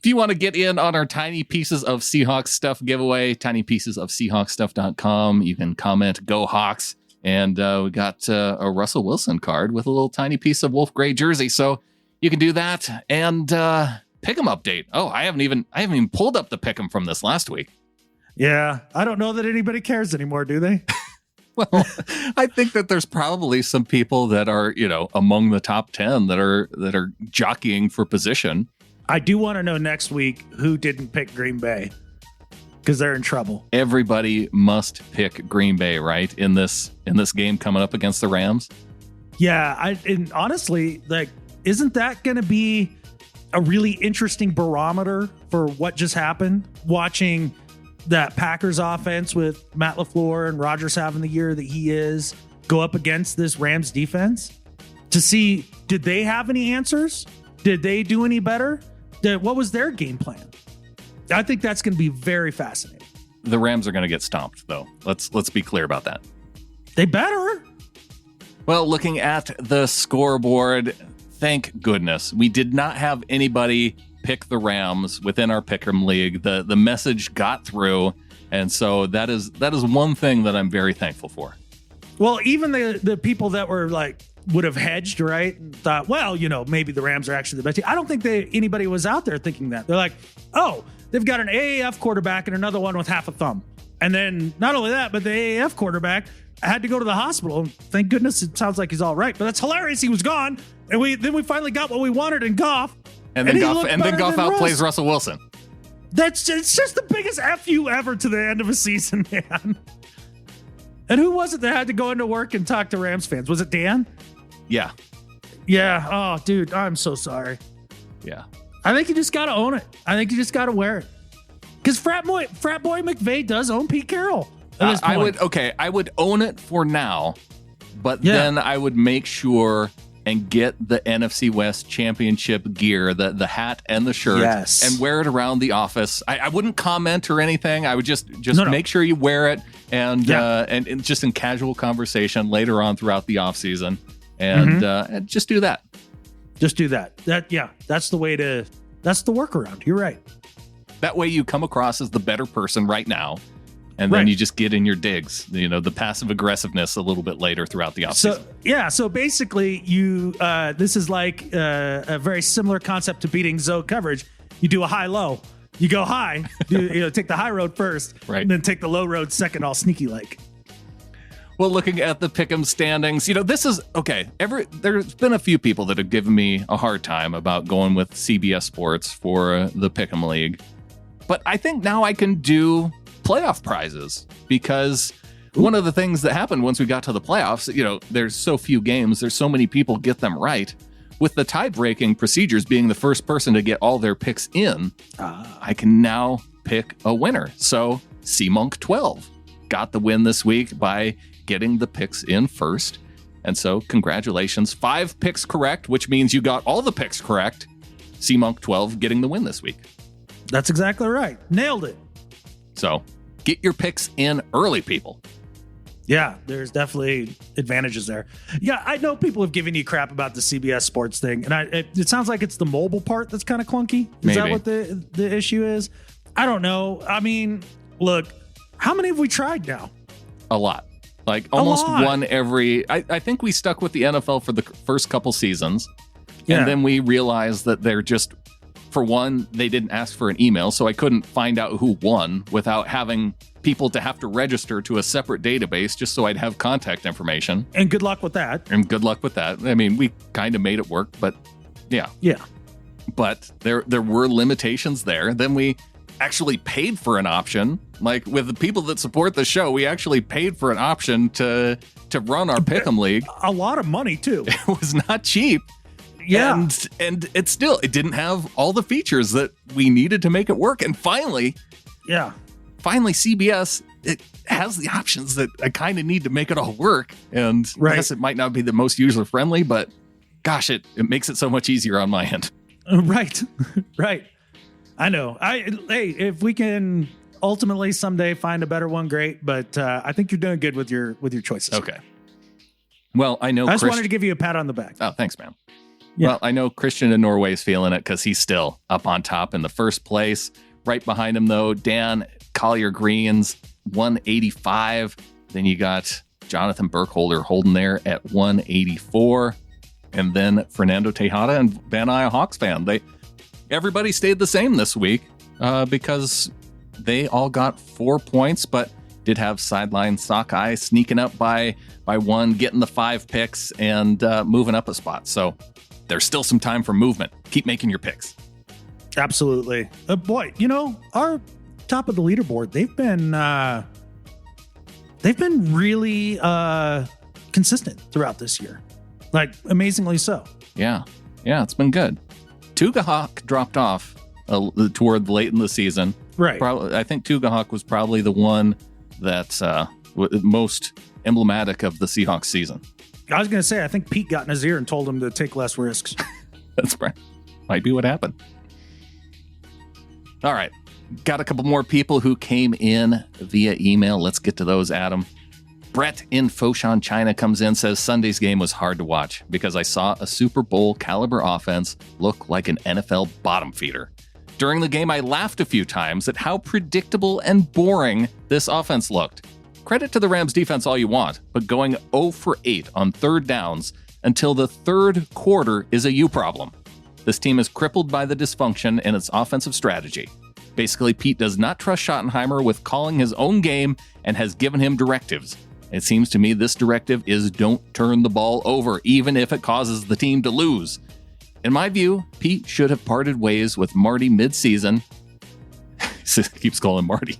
If you want to get in on our Tiny Pieces of Seahawks Stuff giveaway, tinypiecesofseahawksstuff.com. You can comment, Go Hawks. And we got a Russell Wilson card with a little tiny piece of Wolf Gray jersey. So you can do that. And Pick'em update. Oh, I haven't even pulled up the Pick'em from this last week. Yeah, I don't know that anybody cares anymore, do they? Well, I think that there's probably some people that are, among the top 10 that are jockeying for position. I do want to know next week who didn't pick Green Bay, because they're in trouble. Everybody must pick Green Bay, right? In this game coming up against the Rams. Yeah, and honestly, isn't that going to be a really interesting barometer for what just happened? Watching that Packers offense with Matt LaFleur and Rodgers having the year that he is go up against this Rams defense to see, did they have any answers? Did they do any better? What was their game plan? I think that's going to be very fascinating. The Rams are going to get stomped, though. Let's be clear about that. They better. Well, looking at the scoreboard, thank goodness we did not have anybody pick the Rams within our Pick'em League. The message got through, and so that is one thing that I'm very thankful for. Well, even the people that were would have hedged, right? And thought, well, maybe the Rams are actually the best team. I don't think anybody was out there thinking that. They're like, oh, they've got an AAF quarterback and another one with half a thumb. And then not only that, but the AAF quarterback had to go to the hospital. Thank goodness it sounds like he's all right. But that's hilarious. He was gone. And then we finally got what we wanted in Goff. And then Goff outplays Russell Wilson. It's just the biggest FU ever to the end of a season, man. And who was it that had to go into work and talk to Rams fans? Was it Dan? Yeah. Yeah. Oh, dude, I'm so sorry. Yeah. I think you just got to own it. I think you just got to wear it. Because Frat Boy McVay does own Pete Carroll. I would own it for now, but then I would make sure and get the NFC West championship gear, the hat and the shirt, and wear it around the office. I wouldn't comment or anything. I would just make sure you wear it and just in casual conversation later on throughout the off season, and just do that. Just do that. That's the way that's the workaround. You're right. That way you come across as the better person right now. And then you just get in your digs, the passive aggressiveness a little bit later throughout the offseason. So basically this is like a very similar concept to beating zone coverage. You do a high-low. You go high, take the high road first, right, and then take the low road second, all sneaky-like. Well, looking at the Pick'em standings, this is, okay, there's been a few people that have given me a hard time about going with CBS Sports for the Pick'em League. But I think now I can do playoff prizes, because one of the things that happened once we got to the playoffs, there's so few games, there's so many people get them right. With the tie-breaking procedures being the first person to get all their picks in, I can now pick a winner. So C-Monk 12 got the win this week by getting the picks in first. And so congratulations, 5 picks correct, which means you got all the picks correct. C-Monk 12 getting the win this week. That's exactly right. Nailed it. So get your picks in early, people. Yeah, there's definitely advantages there. Yeah, I know people have given you crap about the CBS Sports thing, and it sounds like it's the mobile part that's kind of clunky. Is that what the issue is? I don't know. I mean, look, how many have we tried now? A lot. Like almost one every... I think we stuck with the NFL for the first couple seasons, and then we realized that they're just... For one, they didn't ask for an email, so I couldn't find out who won without having people to have to register to a separate database just so I'd have contact information. And good luck with that. I mean, we kind of made it work, but yeah. Yeah. But there were limitations there. Then we actually paid for an option. Like with the people that support the show, we actually paid for an option to run our Pick'em League. A lot of money, too. It was not cheap. Yeah. And it didn't have all the features that we needed to make it work. And finally CBS, it has the options that I kind of need to make it all work. And I guess it might not be the most user friendly, but gosh, it makes it so much easier on my end. Right. Right. I know. Hey, if we can ultimately someday find a better one, great. But I think you're doing good with your choices. Okay. Well, I know I just wanted to give you a pat on the back. Oh, thanks, man. Yeah. Well, I know Christian in Norway is feeling it because he's still up on top in the first place. Right behind him, though, Dan Collier Greens, 185. Then you got Jonathan Burkholder holding there at 184. And then Fernando Tejada and Van Nuys Hawks fan. Everybody stayed the same this week because they all got 4 points, but did have sideline sockeye sneaking up by one, getting the 5 picks and moving up a spot. So there's still some time for movement. Keep making your picks. Absolutely. Boy, our top of the leaderboard, they've been really consistent throughout this year. Like, amazingly so. Yeah, it's been good. Tugahawk dropped off toward late in the season. Right. I think Tugahawk was probably the one that's most emblematic of the Seahawks season. I was going to say, I think Pete got in his ear and told him to take less risks. That's right. Might be what happened. All right. Got a couple more people who came in via email. Let's get to those, Adam. Brett in Foshan, China comes in, says Sunday's game was hard to watch because I saw a Super Bowl caliber offense look like an NFL bottom feeder. During the game, I laughed a few times at how predictable and boring this offense looked. Credit to the Rams defense all you want, but going 0 for 8 on third downs until the third quarter is a you problem. This team is crippled by the dysfunction in its offensive strategy. Basically, Pete does not trust Schottenheimer with calling his own game and has given him directives. It seems to me this directive is don't turn the ball over, even if it causes the team to lose. In my view, Pete should have parted ways with Marty mid-season. Keeps calling Marty.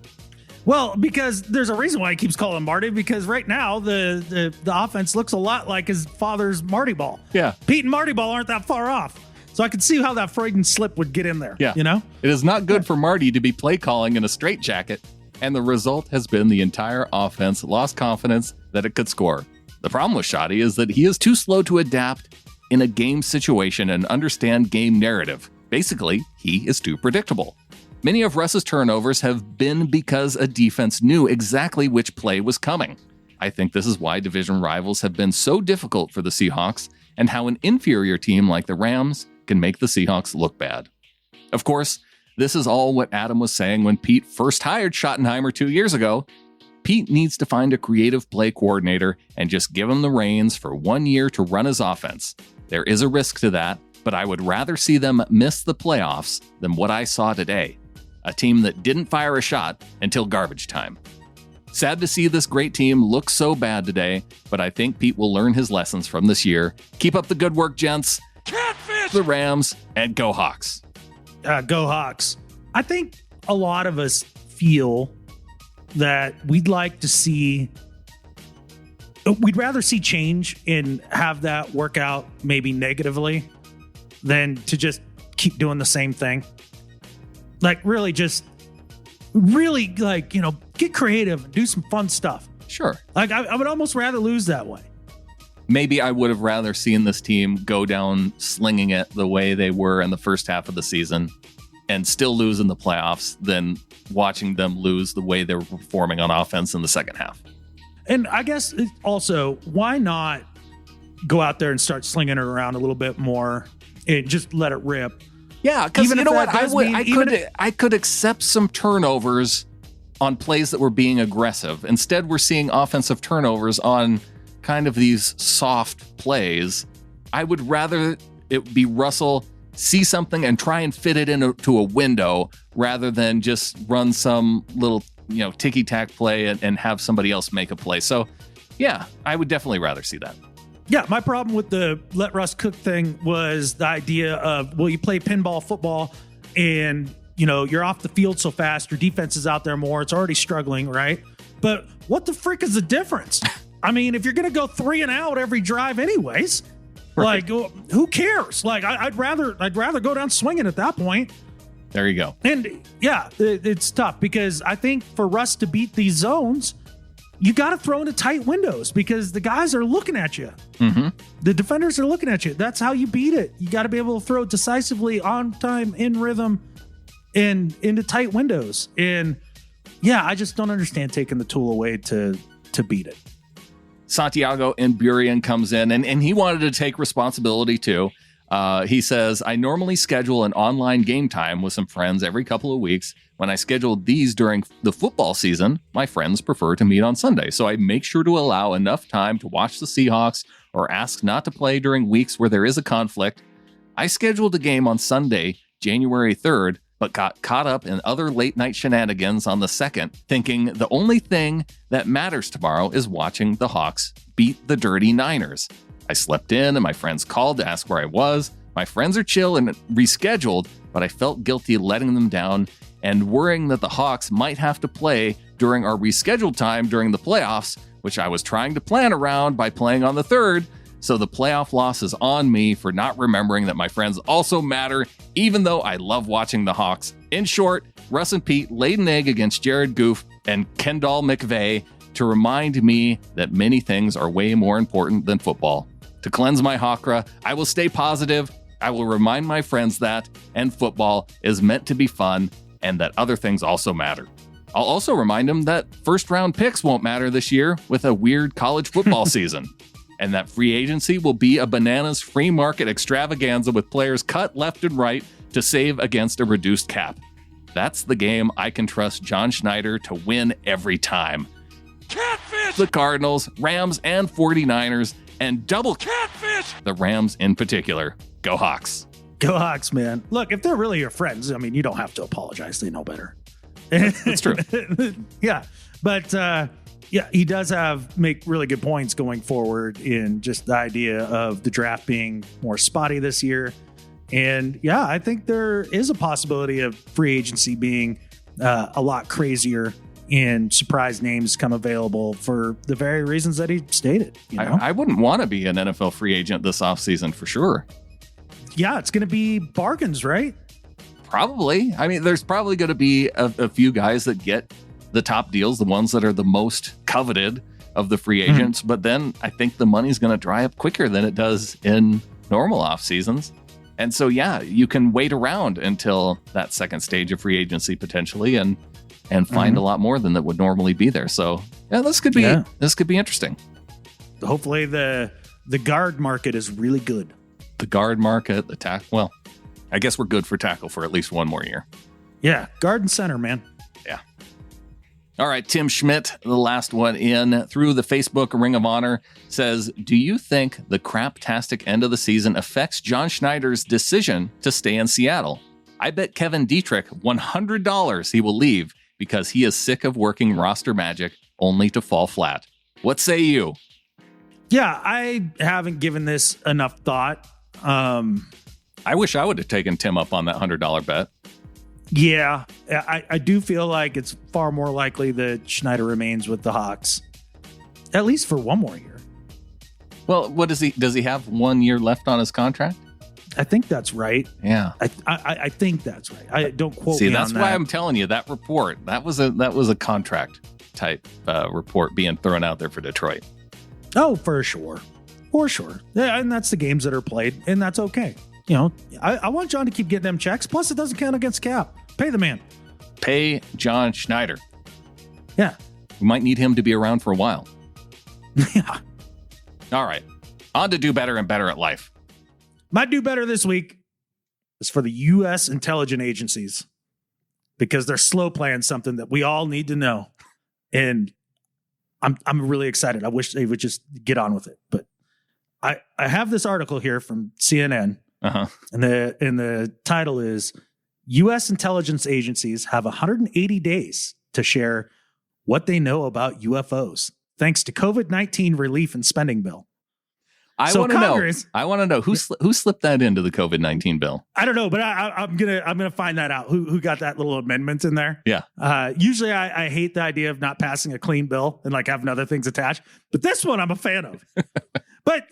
Well, because there's a reason why he keeps calling Marty, because right now the offense looks a lot like his father's Marty Ball. Yeah. Pete and Marty Ball aren't that far off. So I could see how that Freudian slip would get in there. Yeah. It is not good for Marty to be play calling in a straitjacket, and the result has been the entire offense lost confidence that it could score. The problem with Shotty is that he is too slow to adapt in a game situation and understand game narrative. Basically, he is too predictable. Many of Russ's turnovers have been because a defense knew exactly which play was coming. I think this is why division rivals have been so difficult for the Seahawks, and how an inferior team like the Rams can make the Seahawks look bad. Of course, this is all what Adam was saying when Pete first hired Schottenheimer 2 years ago. Pete needs to find a creative play coordinator and just give him the reins for 1 year to run his offense. There is a risk to that, but I would rather see them miss the playoffs than what I saw today. A team that didn't fire a shot until garbage time. Sad to see this great team look so bad today, but I think Pete will learn his lessons from this year. Keep up the good work, gents. CATFISH the Rams, and go Hawks. Go Hawks. I think a lot of us feel that we'd rather see change and have that work out maybe negatively than to just keep doing the same thing. Like, really get creative and do some fun stuff. Sure. Like, I would almost rather lose that way. Maybe I would have rather seen this team go down slinging it the way they were in the first half of the season and still lose in the playoffs than watching them lose the way they were performing on offense in the second half. And I guess also, why not go out there and start slinging it around a little bit more and just let it rip? Yeah, because you know what? I could accept some turnovers on plays that were being aggressive. Instead, we're seeing offensive turnovers on kind of these soft plays. I would rather it be Russell see something and try and fit it into a window rather than just run some little, ticky-tack play and have somebody else make a play. So, yeah, I would definitely rather see that. Yeah, my problem with the let Russ cook thing was the idea of, well, you play pinball football and, you're off the field so fast, your defense is out there more, it's already struggling, right? But what the frick is the difference? I mean, if you're going to go 3 and out every drive anyways, right. Like, who cares? Like, I'd rather go down swinging at that point. There you go. And yeah, it's tough because I think for Russ to beat these zones, you got to throw into tight windows because the guys are looking at you. Mm-hmm. The defenders are looking at you. That's how you beat it. You got to be able to throw decisively, on time, in rhythm, and into tight windows. And yeah, I just don't understand taking the tool away to beat it. Santiago in Burien comes in, and he wanted to take responsibility too. He says, I normally schedule an online game time with some friends every couple of weeks. When I scheduled these during the football season, my friends prefer to meet on Sunday. So I make sure to allow enough time to watch the Seahawks or ask not to play during weeks where there is a conflict. I scheduled a game on Sunday, January 3rd, but got caught up in other late night shenanigans on the second, thinking the only thing that matters tomorrow is watching the Hawks beat the dirty Niners. I slept in and my friends called to ask where I was. My friends are chill and rescheduled, but I felt guilty letting them down and worrying that the Hawks might have to play during our rescheduled time during the playoffs, which I was trying to plan around by playing on the 3rd. So the playoff loss is on me for not remembering that my friends also matter, even though I love watching the Hawks. In short, Russ and Pete laid an egg against Jared Goof and Kendall McVeigh to remind me that many things are way more important than football. To cleanse my Hawkra, I will stay positive. I will remind my friends that, and football is meant to be fun, and that other things also matter. I'll also remind them that first-round picks won't matter this year with a weird college football season, and that free agency will be a bananas free market extravaganza with players cut left and right to save against a reduced cap. That's the game I can trust John Schneider to win every time. Catfish the Cardinals, Rams, and 49ers, and double catfish the Rams in particular. Go Hawks. Go Hawks, man. Look, if they're really your friends, I mean, you don't have to apologize. They know better. That's true. Yeah. But yeah, he does make really good points going forward in just the idea of the draft being more spotty this year. And yeah, I think there is a possibility of free agency being a lot crazier and surprise names come available for the very reasons that he stated. You know? I wouldn't want to be an NFL free agent this offseason for sure. Yeah, it's going to be bargains, right? Probably. I mean, there's probably going to be a few guys that get the top deals, the ones that are the most coveted of the free agents. But then I think the money's going to dry up quicker than it does in normal off seasons. And so, yeah, you can wait around until that second stage of free agency potentially and find a lot more than that would normally be there. So, yeah, this could be interesting. Hopefully the guard market is really good. The guard market, the tackle. Well, I guess we're good for tackle for at least one more year. Yeah, guard and center, man. Yeah. All right, Tim Schmidt, the last one in through the Facebook Ring of Honor, says, do you think the craptastic end of the season affects John Schneider's decision to stay in Seattle? I bet Kevin Dietrich $100 he will leave because he is sick of working roster magic only to fall flat. What say you? Yeah, I haven't given this enough thought. I wish I would have taken Tim up on that $100 bet. Yeah, I do feel like it's far more likely that Schneider remains with the Hawks, at least for one more year. Well, what does he have 1 year left on his contract? I think that's right. Yeah, I think that's right. I don't quote me on that. See, that's why I'm telling you that report. That was a contract type report being thrown out there for Detroit. Oh, for sure. Yeah, and that's the games that are played, and that's okay. You know, I want John to keep getting them checks. Plus, it doesn't count against cap. Pay the man. Pay John Schneider. Yeah. We might need him to be around for a while. Yeah. All right. On to do better and better at life. My do better this week is for the U.S. intelligence agencies because they're slow playing something that we all need to know. And I'm really excited. I wish they would just get on with it. But I have this article here from CNN. Uh-huh. And the title is U.S. intelligence agencies have 180 days to share what they know about UFOs, thanks to COVID-19 relief and spending bill. I want to know who slipped that into the COVID-19 bill. I don't know, but I'm gonna find that out. Who got that little amendment in there? Yeah. Usually I hate the idea of not passing a clean bill and like having other things attached, but this one I'm a fan of. But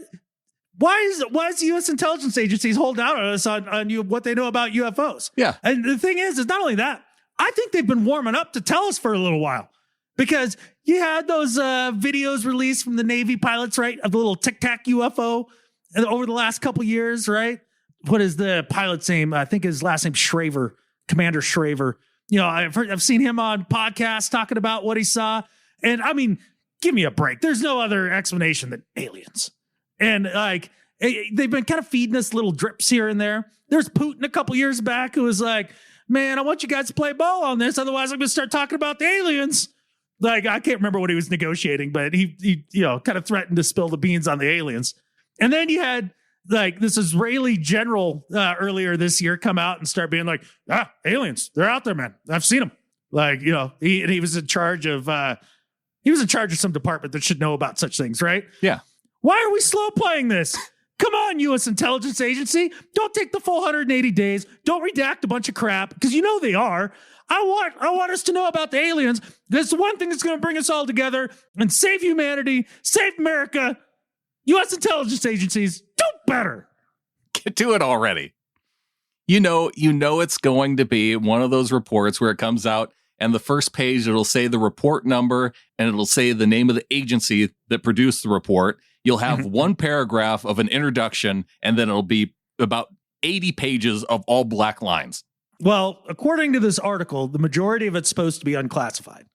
why is the U.S. intelligence agencies holding out on us on what they know about UFOs? Yeah. And the thing is not only that, I think they've been warming up to tell us for a little while because you had those videos released from the Navy pilots, right? Of the little Tic Tac UFO over the last couple years, right? What is the pilot's name? I think his last name Shraver, Commander Shraver. You know, I've seen him on podcasts talking about what he saw. And I mean, give me a break. There's no other explanation than aliens. And like, they've been kind of feeding us little drips here and there. There's Putin a couple years back who was like, man, I want you guys to play ball on this. Otherwise, I'm going to start talking about the aliens. Like, I can't remember what he was negotiating, but he kind of threatened to spill the beans on the aliens. And then you had like this Israeli general earlier this year come out and start being like, aliens, they're out there, man. I've seen them. Like, he was in charge of some department that should know about such things, right? Yeah. Why are we slow playing this? Come on, U.S. intelligence agency. Don't take the full 180 days. Don't redact a bunch of crap because they are. I want us to know about the aliens. That's the one thing that's going to bring us all together and save humanity, save America. U.S. intelligence agencies, do better. Get to it already. You know it's going to be one of those reports where it comes out and the first page, it'll say the report number and it'll say the name of the agency that produced the report. You'll have one paragraph of an introduction and then it'll be about 80 pages of all black lines. Well, according to this article, the majority of it's supposed to be unclassified.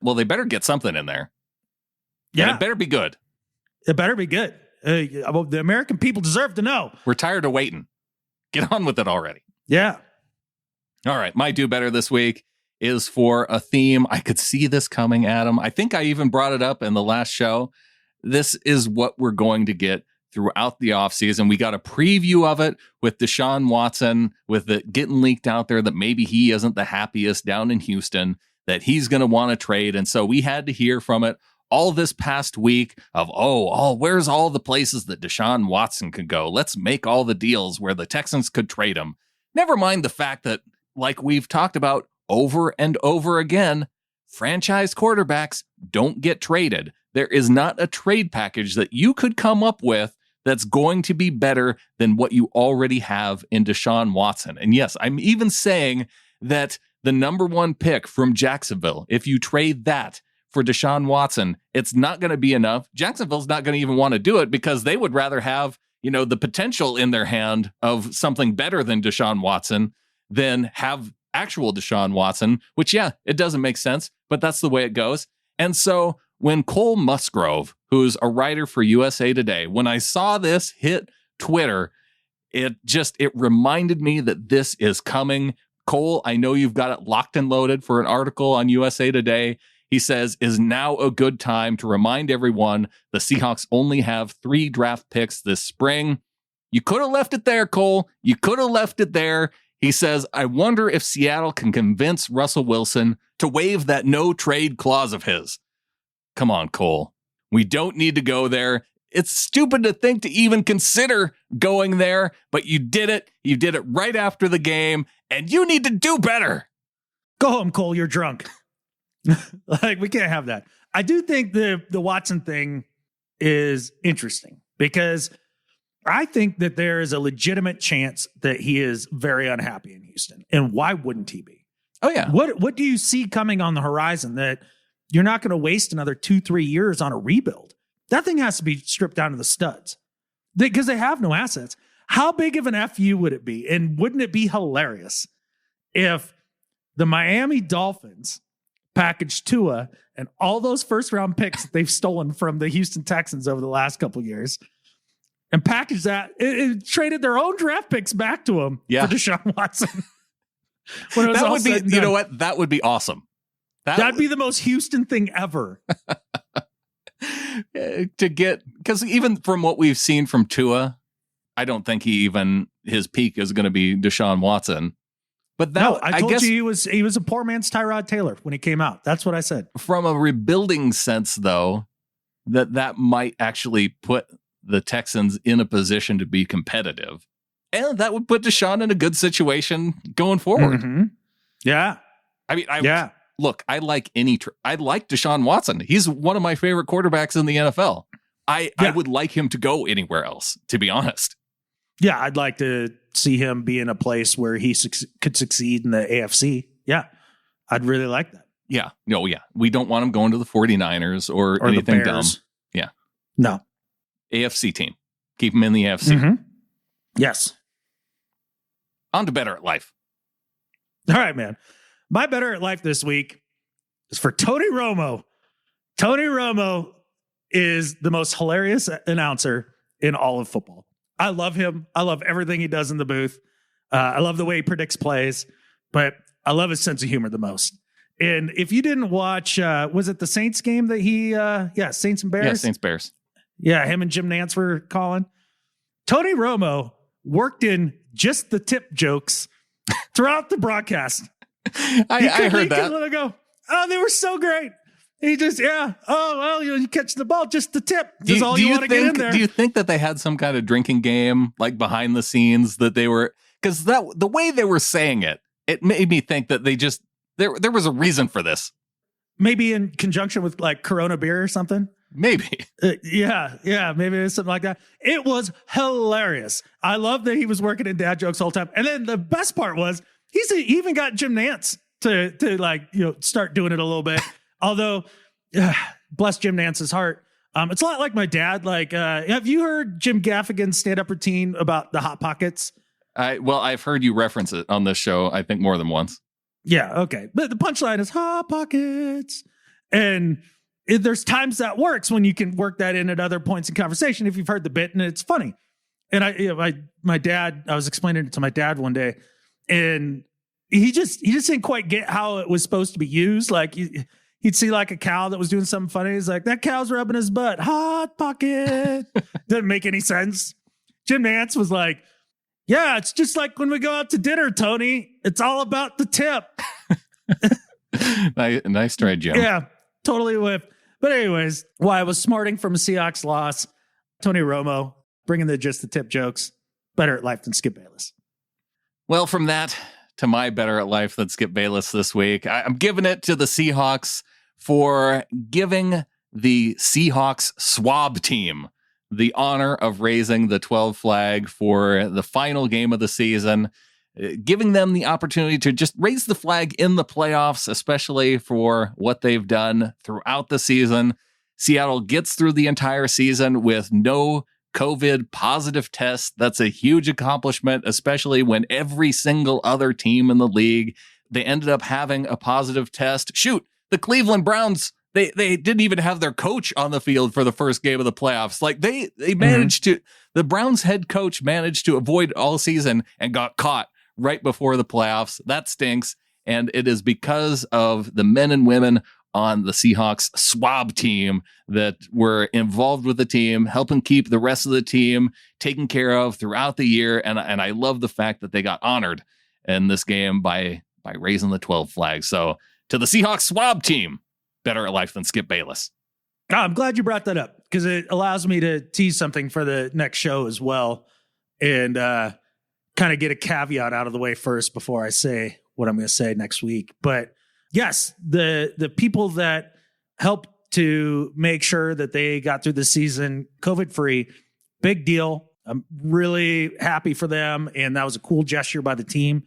Well, they better get something in there. Yeah. And it better be good. It better be good. The American people deserve to know. We're tired of waiting. Get on with it already. Yeah. All right. My do better this week is for a theme. I could see this coming, Adam. I think I even brought it up in the last show. This is what we're going to get throughout the offseason. We got a preview of it with Deshaun Watson, with it getting leaked out there that maybe he isn't the happiest down in Houston, that he's going to want to trade. And so we had to hear from it all this past week of, where's all the places that Deshaun Watson could go? Let's make all the deals where the Texans could trade him. Never mind the fact that, like we've talked about over and over again, franchise quarterbacks don't get traded. There is not a trade package that you could come up with that's going to be better than what you already have in Deshaun Watson. And yes, I'm even saying that the number one pick from Jacksonville, if you trade that for Deshaun Watson, it's not going to be enough. Jacksonville's not going to even want to do it because they would rather have, the potential in their hand of something better than Deshaun Watson than have actual Deshaun Watson, which, it doesn't make sense, but that's the way it goes. And so when Cole Musgrove, who's a writer for USA Today, when I saw this hit Twitter, it reminded me that this is coming. Cole, I know you've got it locked and loaded for an article on USA Today. He says, is now a good time to remind everyone the Seahawks only have 3 draft picks this spring. You could have left it there, Cole. You could have left it there. He says, I wonder if Seattle can convince Russell Wilson to waive that no trade clause of his. Come on, Cole. We don't need to go there. It's stupid to think to even consider going there, but you did it. You did it right after the game, and you need to do better. Go home, Cole. You're drunk. We can't have that. I do think the Watson thing is interesting because I think that there is a legitimate chance that he is very unhappy in Houston. And why wouldn't he be? Oh, yeah. What do you see coming on the horizon that you're not going to waste another 2-3 years on a rebuild? That thing has to be stripped down to the studs because they have no assets. How big of an FU would it be? And wouldn't it be hilarious if the Miami Dolphins packaged Tua and all those first-round picks that they've stolen from the Houston Texans over the last couple of years and packaged that, it traded their own draft picks back to him for Deshaun Watson? That would be, you know what? That would be awesome. That'd be the most Houston thing ever. To get, because even from what we've seen from Tua, I don't think his peak is going to be Deshaun Watson. But that, I told you he was a poor man's Tyrod Taylor when he came out. That's what I said. From a rebuilding sense, though, that might actually put the Texans in a position to be competitive. And that would put Deshaun in a good situation going forward. Mm-hmm. Yeah. I mean, look, I like Deshaun Watson. He's one of my favorite quarterbacks in the NFL. I would like him to go anywhere else, to be honest. Yeah, I'd like to see him be in a place where he could succeed in the AFC. Yeah, I'd really like that. Yeah. No, yeah. We don't want him going to the 49ers or anything dumb. Yeah. No. AFC team. Keep him in the AFC. Mm-hmm. Yes. On to Better at Life. All right, man. My Better at Life this week is for Tony Romo. Tony Romo is the most hilarious announcer in all of football. I love him. I love everything he does in the booth. I love the way he predicts plays, but I love his sense of humor the most. And if you didn't watch, was it the Saints game that Saints and Bears? Yeah, Saints Bears. Yeah, him and Jim Nantz were calling. Tony Romo worked in just the tip jokes throughout the broadcast. I heard that. Let it go. Oh, they were so great. He just, yeah. Oh, well, you catch the ball, just the tip. That's all you want to get in there. Do you think that they had some kind of drinking game, like behind the scenes, that they were, because the way they were saying it, it made me think that they just, there was a reason for this. Maybe in conjunction with like Corona beer or something. Maybe. Yeah, maybe it was something like that. It was hilarious. I love that he was working in dad jokes all the time. And then the best part was he even got Jim Nantz to like, start doing it a little bit. Although, bless Jim Nance's heart. It's a lot like my dad. Like, have you heard Jim Gaffigan's stand-up routine about the Hot Pockets? I've heard you reference it on this show, I think more than once. Yeah, okay. But the punchline is Hot Pockets. And there's times that works when you can work that in at other points in conversation if you've heard the bit and it's funny. And my dad, I was explaining it to my dad one day, and he just didn't quite get how it was supposed to be used. Like he'd see like a cow that was doing something funny. He's like, that cow's rubbing his butt. Hot Pocket. Doesn't make any sense. Jim Nantz was like, yeah, it's just like when we go out to dinner, Tony. It's all about the tip. Nice try, Jim. Yeah, totally whipped. But anyways, while I was smarting from a Seahawks loss, Tony Romo bringing just the tip jokes. Better at life than Skip Bayless. Well, from that to my better at life than Skip Bayless this week, I'm giving it to the Seahawks for giving the Seahawks swab team the honor of raising the 12 flag for the final game of the season, giving them the opportunity to just raise the flag in the playoffs, especially for what they've done throughout the season. Seattle gets through the entire season with no COVID positive tests. That's a huge accomplishment, especially when every single other team in the league, they ended up having a positive test. Shoot, the Cleveland Browns, they didn't even have their coach on the field for the first game of the playoffs. Like they managed to, the Browns head coach managed to avoid all season and got caught right before the playoffs. That stinks. And it is because of the men and women on the Seahawks swab team that were involved with the team, helping keep the rest of the team taken care of throughout the year. And I love the fact that they got honored in this game by raising the 12 flag. So to the Seahawks swab team, better at life than Skip Bayless. I'm glad you brought that up because it allows me to tease something for the next show as well. And kind of get a caveat out of the way first before I say what I'm going to say next week. But yes, the people that helped to make sure that they got through the season COVID-free, big deal. I'm really happy for them, and that was a cool gesture by the team.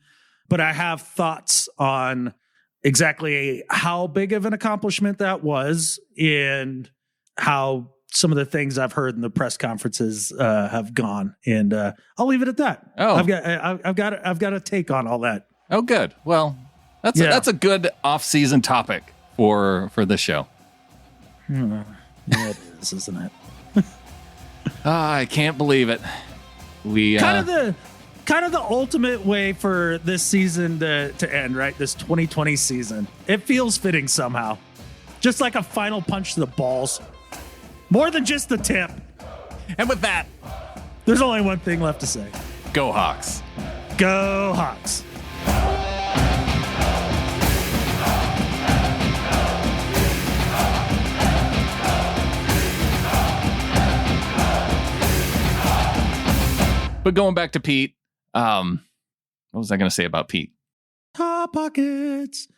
But I have thoughts on exactly how big of an accomplishment that was and how some of the things I've heard in the press conferences have gone. And I'll leave it at that. Oh, I've got a take on all that. Oh, good. Well, that's a good off-season topic for this show. Yeah, it is, isn't it? I can't believe it. We kind of the ultimate way for this season to end, right? This 2020 season. It feels fitting somehow. Just like a final punch to the balls. More than just the tip. And with that, there's only one thing left to say. Go Hawks. Go Hawks. But going back to Pete, what was I going to say about Pete? Hot Pockets.